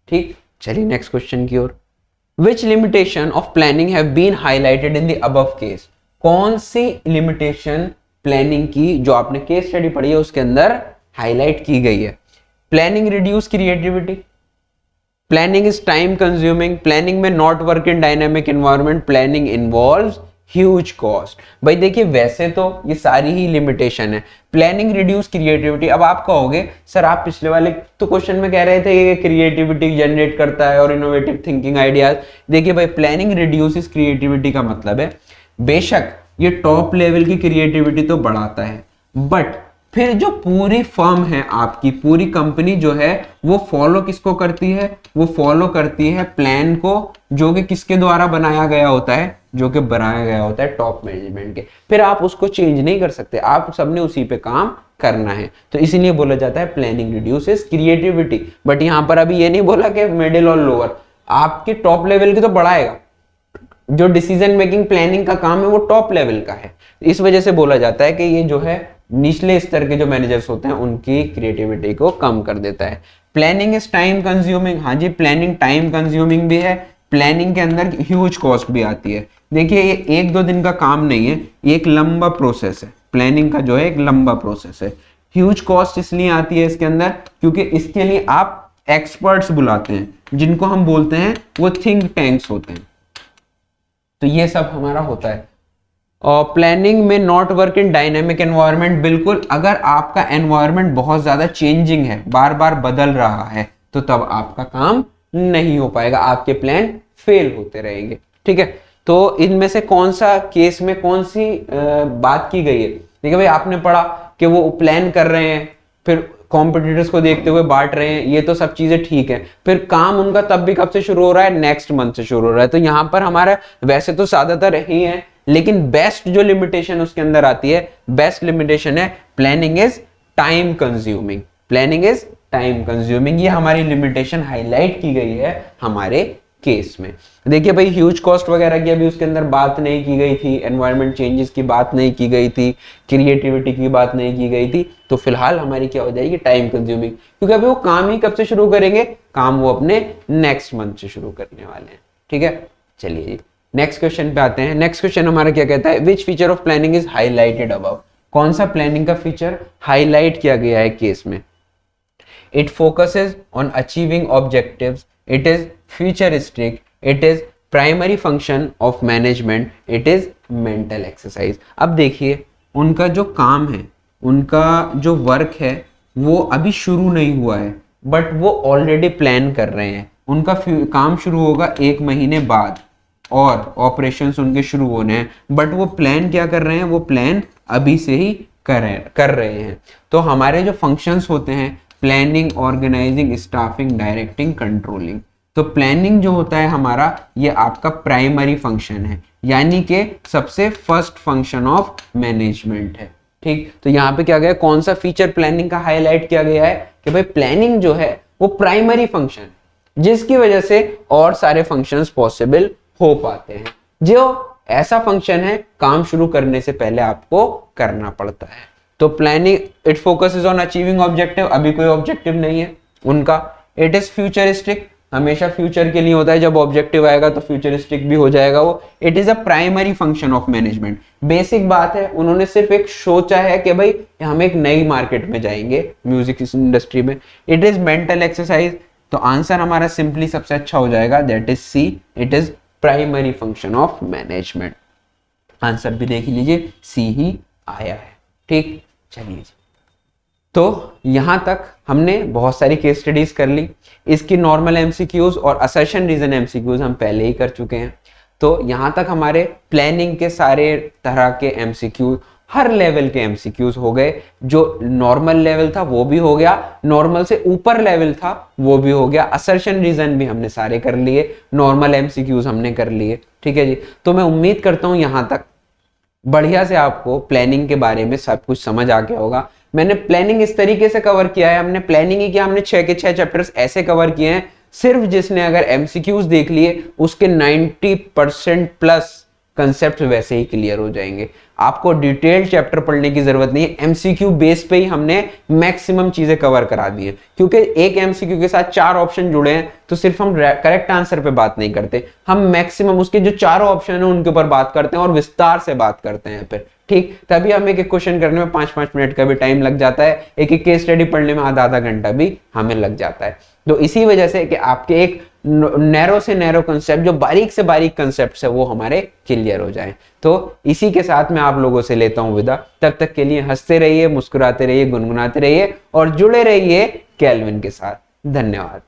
ठीक, चलिए नेक्स्ट क्वेश्चन की ओर। Which limitation of planning have been highlighted in the above case? कौन सी लिमिटेशन प्लानिंग की जो आपने केस स्टडी पढ़ी है उसके अंदर हाईलाइट की गई है? Planning reduce creativity, planning is time consuming, planning may not work in dynamic environment, planning involves huge cost. भाई देखिए वैसे तो ये सारी ही लिमिटेशन है। प्लानिंग रिड्यूस क्रिएटिविटी, अब आप कहोगे सर आप पिछले वाले तो क्वेश्चन में कह रहे थे ये क्रिएटिविटी जनरेट करता है और इनोवेटिव थिंकिंग आइडियाज। देखिए भाई प्लानिंग रिड्यूसेस क्रिएटिविटी का मतलब है बेशक ये टॉप लेवल की क्रिएटिविटी तो बढ़ाता है, बट फिर जो पूरी फर्म है आपकी पूरी कंपनी जो है वो फॉलो किसको करती है? वो फॉलो करती है प्लान को, जो कि किसके द्वारा बनाया गया होता है? जो कि बनाया गया होता है टॉप मैनेजमेंट के। फिर आप उसको चेंज नहीं कर सकते, आप सबने उसी पे काम करना है। तो इसीलिए बोला जाता है प्लानिंग रिड्यूसेस क्रिएटिविटी। बट यहां पर अभी ये नहीं बोला कि मिडिल और लोअर, आपके टॉप लेवल की तो बढ़ाएगा। जो डिसीजन मेकिंग प्लानिंग का काम है वो टॉप लेवल का है, इस वजह से बोला जाता है कि ये जो है निचले स्तर के जो मैनेजर्स होते हैं उनकी क्रिएटिविटी को कम कर देता है। प्लानिंग इज टाइम कंज्यूमिंग, हाँ जी प्लानिंग टाइम कंज्यूमिंग भी है, प्लानिंग के अंदर ह्यूज कॉस्ट भी आती है। देखिए ये एक दो दिन का काम नहीं है, ये एक लंबा प्रोसेस है, प्लानिंग का जो है एक लंबा प्रोसेस है। ह्यूज कॉस्ट इसलिए आती है इसके अंदर क्योंकि इसके लिए आप एक्सपर्ट्स बुलाते हैं, जिनको हम बोलते हैं वो थिंक टैंक्स होते हैं। तो ये सब हमारा होता है। और planning may not work in dynamic environment, बिल्कुल अगर आपका एनवायरनमेंट बहुत ज्यादा चेंजिंग है, बार बार बदल रहा है, तो तब आपका काम नहीं हो पाएगा, आपके प्लान फेल होते रहेंगे। ठीक है, तो इनमें से कौन सा केस में कौन सी बात की गई है? देखिए भाई आपने पढ़ा कि वो प्लान कर रहे हैं, फिर कॉम्पिटिटर्स को देखते हुए बांट रहे हैं, ये तो सब चीजें ठीक है। फिर काम उनका तब भी कब से शुरू हो रहा है? नेक्स्ट मंथ से शुरू हो रहा है। तो यहाँ पर हमारा वैसे तो ज्यादातर ही है, लेकिन बेस्ट जो लिमिटेशन उसके अंदर आती है, बेस्ट लिमिटेशन है planning is time consuming. Planning is time consuming, ये हमारी लिमिटेशन हाईलाइट की गई है हमारे केस में। देखिए भाई ह्यूज कॉस्ट वगैरह की अभी उसके अंदर बात नहीं की गई थी, एनवायरमेंट चेंजेस की बात नहीं की गई थी, क्रिएटिविटी की बात नहीं की गई थी। तो फिलहाल हमारी क्या हो जाएगी? टाइम कंज्यूमिंग, क्योंकि अभी वो काम ही कब से शुरू करेंगे? काम वो अपने नेक्स्ट मंथ से शुरू करने वाले हैं। ठीक है, चलिए जी नेक्स्ट क्वेश्चन पे आते हैं। नेक्स्ट क्वेश्चन हमारा क्या कहता है? Which feature of planning is highlighted above? कौन सा प्लानिंग का फीचर हाईलाइट किया गया है केस में? It focuses on achieving objectives, it is futuristic, it is primary function of management, it is mental exercise. अब देखिए उनका जो काम है, उनका जो वर्क है वो अभी शुरू नहीं हुआ है, बट वो ऑलरेडी प्लान कर रहे हैं। उनका काम शुरू होगा 1 महीने बाद और ऑपरेशंस उनके शुरू होने हैं, बट वो प्लान क्या कर रहे हैं? वो प्लान अभी से ही कर रहे हैं। तो हमारे जो फंक्शंस होते हैं planning, organising, staffing, directing, controlling, तो प्लानिंग जो होता है हमारा ये आपका प्राइमरी फंक्शन है, यानी कि सबसे फर्स्ट फंक्शन ऑफ मैनेजमेंट है। ठीक, तो यहाँ पे क्या गया? कौन सा फीचर प्लानिंग का हाईलाइट किया गया है कि भाई प्लानिंग जो है वो प्राइमरी फंक्शन है, जिसकी वजह से और सारे फंक्शंस पॉसिबल हो पाते हैं। जो ऐसा फंक्शन है काम शुरू करने से पहले आपको करना पड़ता है। तो planning it focuses on achieving objective, अभी कोई ऑब्जेक्टिव नहीं है उनका। इट इज फ्यूचरिस्टिक, हमेशा फ्यूचर के लिए होता है, जब ऑब्जेक्टिव आएगा तो फ्यूचरिस्टिक भी हो जाएगा वो। It is a primary function of management, basic बात है, उन्होंने सिर्फ एक सोचा है कि भाई हम एक नई मार्केट में जाएंगे म्यूजिक इंडस्ट्री में। इट इज मेंटल एक्सरसाइज, तो आंसर हमारा सिंपली सबसे अच्छा हो जाएगा, that is C, it is primary function of management. Answer भी देख लीजिए सी ही आया है। ठीक, चलिए तो यहां तक हमने बहुत सारी केस स्टडीज कर ली। इसकी नॉर्मल एमसीक्यूज और असर्शन रीजन एमसीक्यूज हम पहले ही कर चुके हैं। तो यहां तक हमारे प्लानिंग के सारे तरह के एमसीक्यूज, हर लेवल के एमसीक्यूज हो गए। जो नॉर्मल लेवल था वो भी हो गया, नॉर्मल से ऊपर लेवल था वो भी हो गया, असर्शन रीजन भी हमने सारे कर लिए, नॉर्मल एमसीक्यूज हमने कर लिए। ठीक है जी, तो मैं उम्मीद करता हूं यहां तक बढ़िया से आपको प्लानिंग के बारे में सब कुछ समझ आ गया होगा। मैंने प्लानिंग इस तरीके से कवर किया है, हमने प्लानिंग ही किया, हमने 6 के 6 चैप्टर्स ऐसे कवर किए हैं, सिर्फ जिसने अगर एमसीक्यूज देख लिए उसके 90% प्लस कंसेप्ट वैसे ही क्लियर हो जाएंगे। आपको डिटेल्ड चैप्टर पढ़ने की जरूरत नहीं है, एमसीक्यू बेस पे ही हमने मैक्सिमम चीजें कवर करा दी है, क्योंकि एक एमसीक्यू के साथ 4 ऑप्शन जुड़े हैं तो सिर्फ हम करेक्ट आंसर पे बात नहीं करते, हम मैक्सिमम उसके जो चारों ऑप्शन है उनके ऊपर बात करते हैं और विस्तार से बात करते हैं फिर, ठीक। तभी हमें एक क्वेश्चन करने में 5-5 मिनट का भी टाइम लग जाता है, एक एक केस स्टडी पढ़ने में आधा घंटा भी हमें लग जाता है। तो इसी वजह से कि आपके एक नैरो से नैरो कंसेप्ट, जो बारीक से बारीक कंसेप्ट है, वो हमारे क्लियर हो जाए। तो इसी के साथ मैं आप लोगों से लेता हूं विदा। तब तक के लिए हंसते रहिए, मुस्कुराते रहिए, गुनगुनाते रहिए और जुड़े रहिए केल्विन के साथ। धन्यवाद।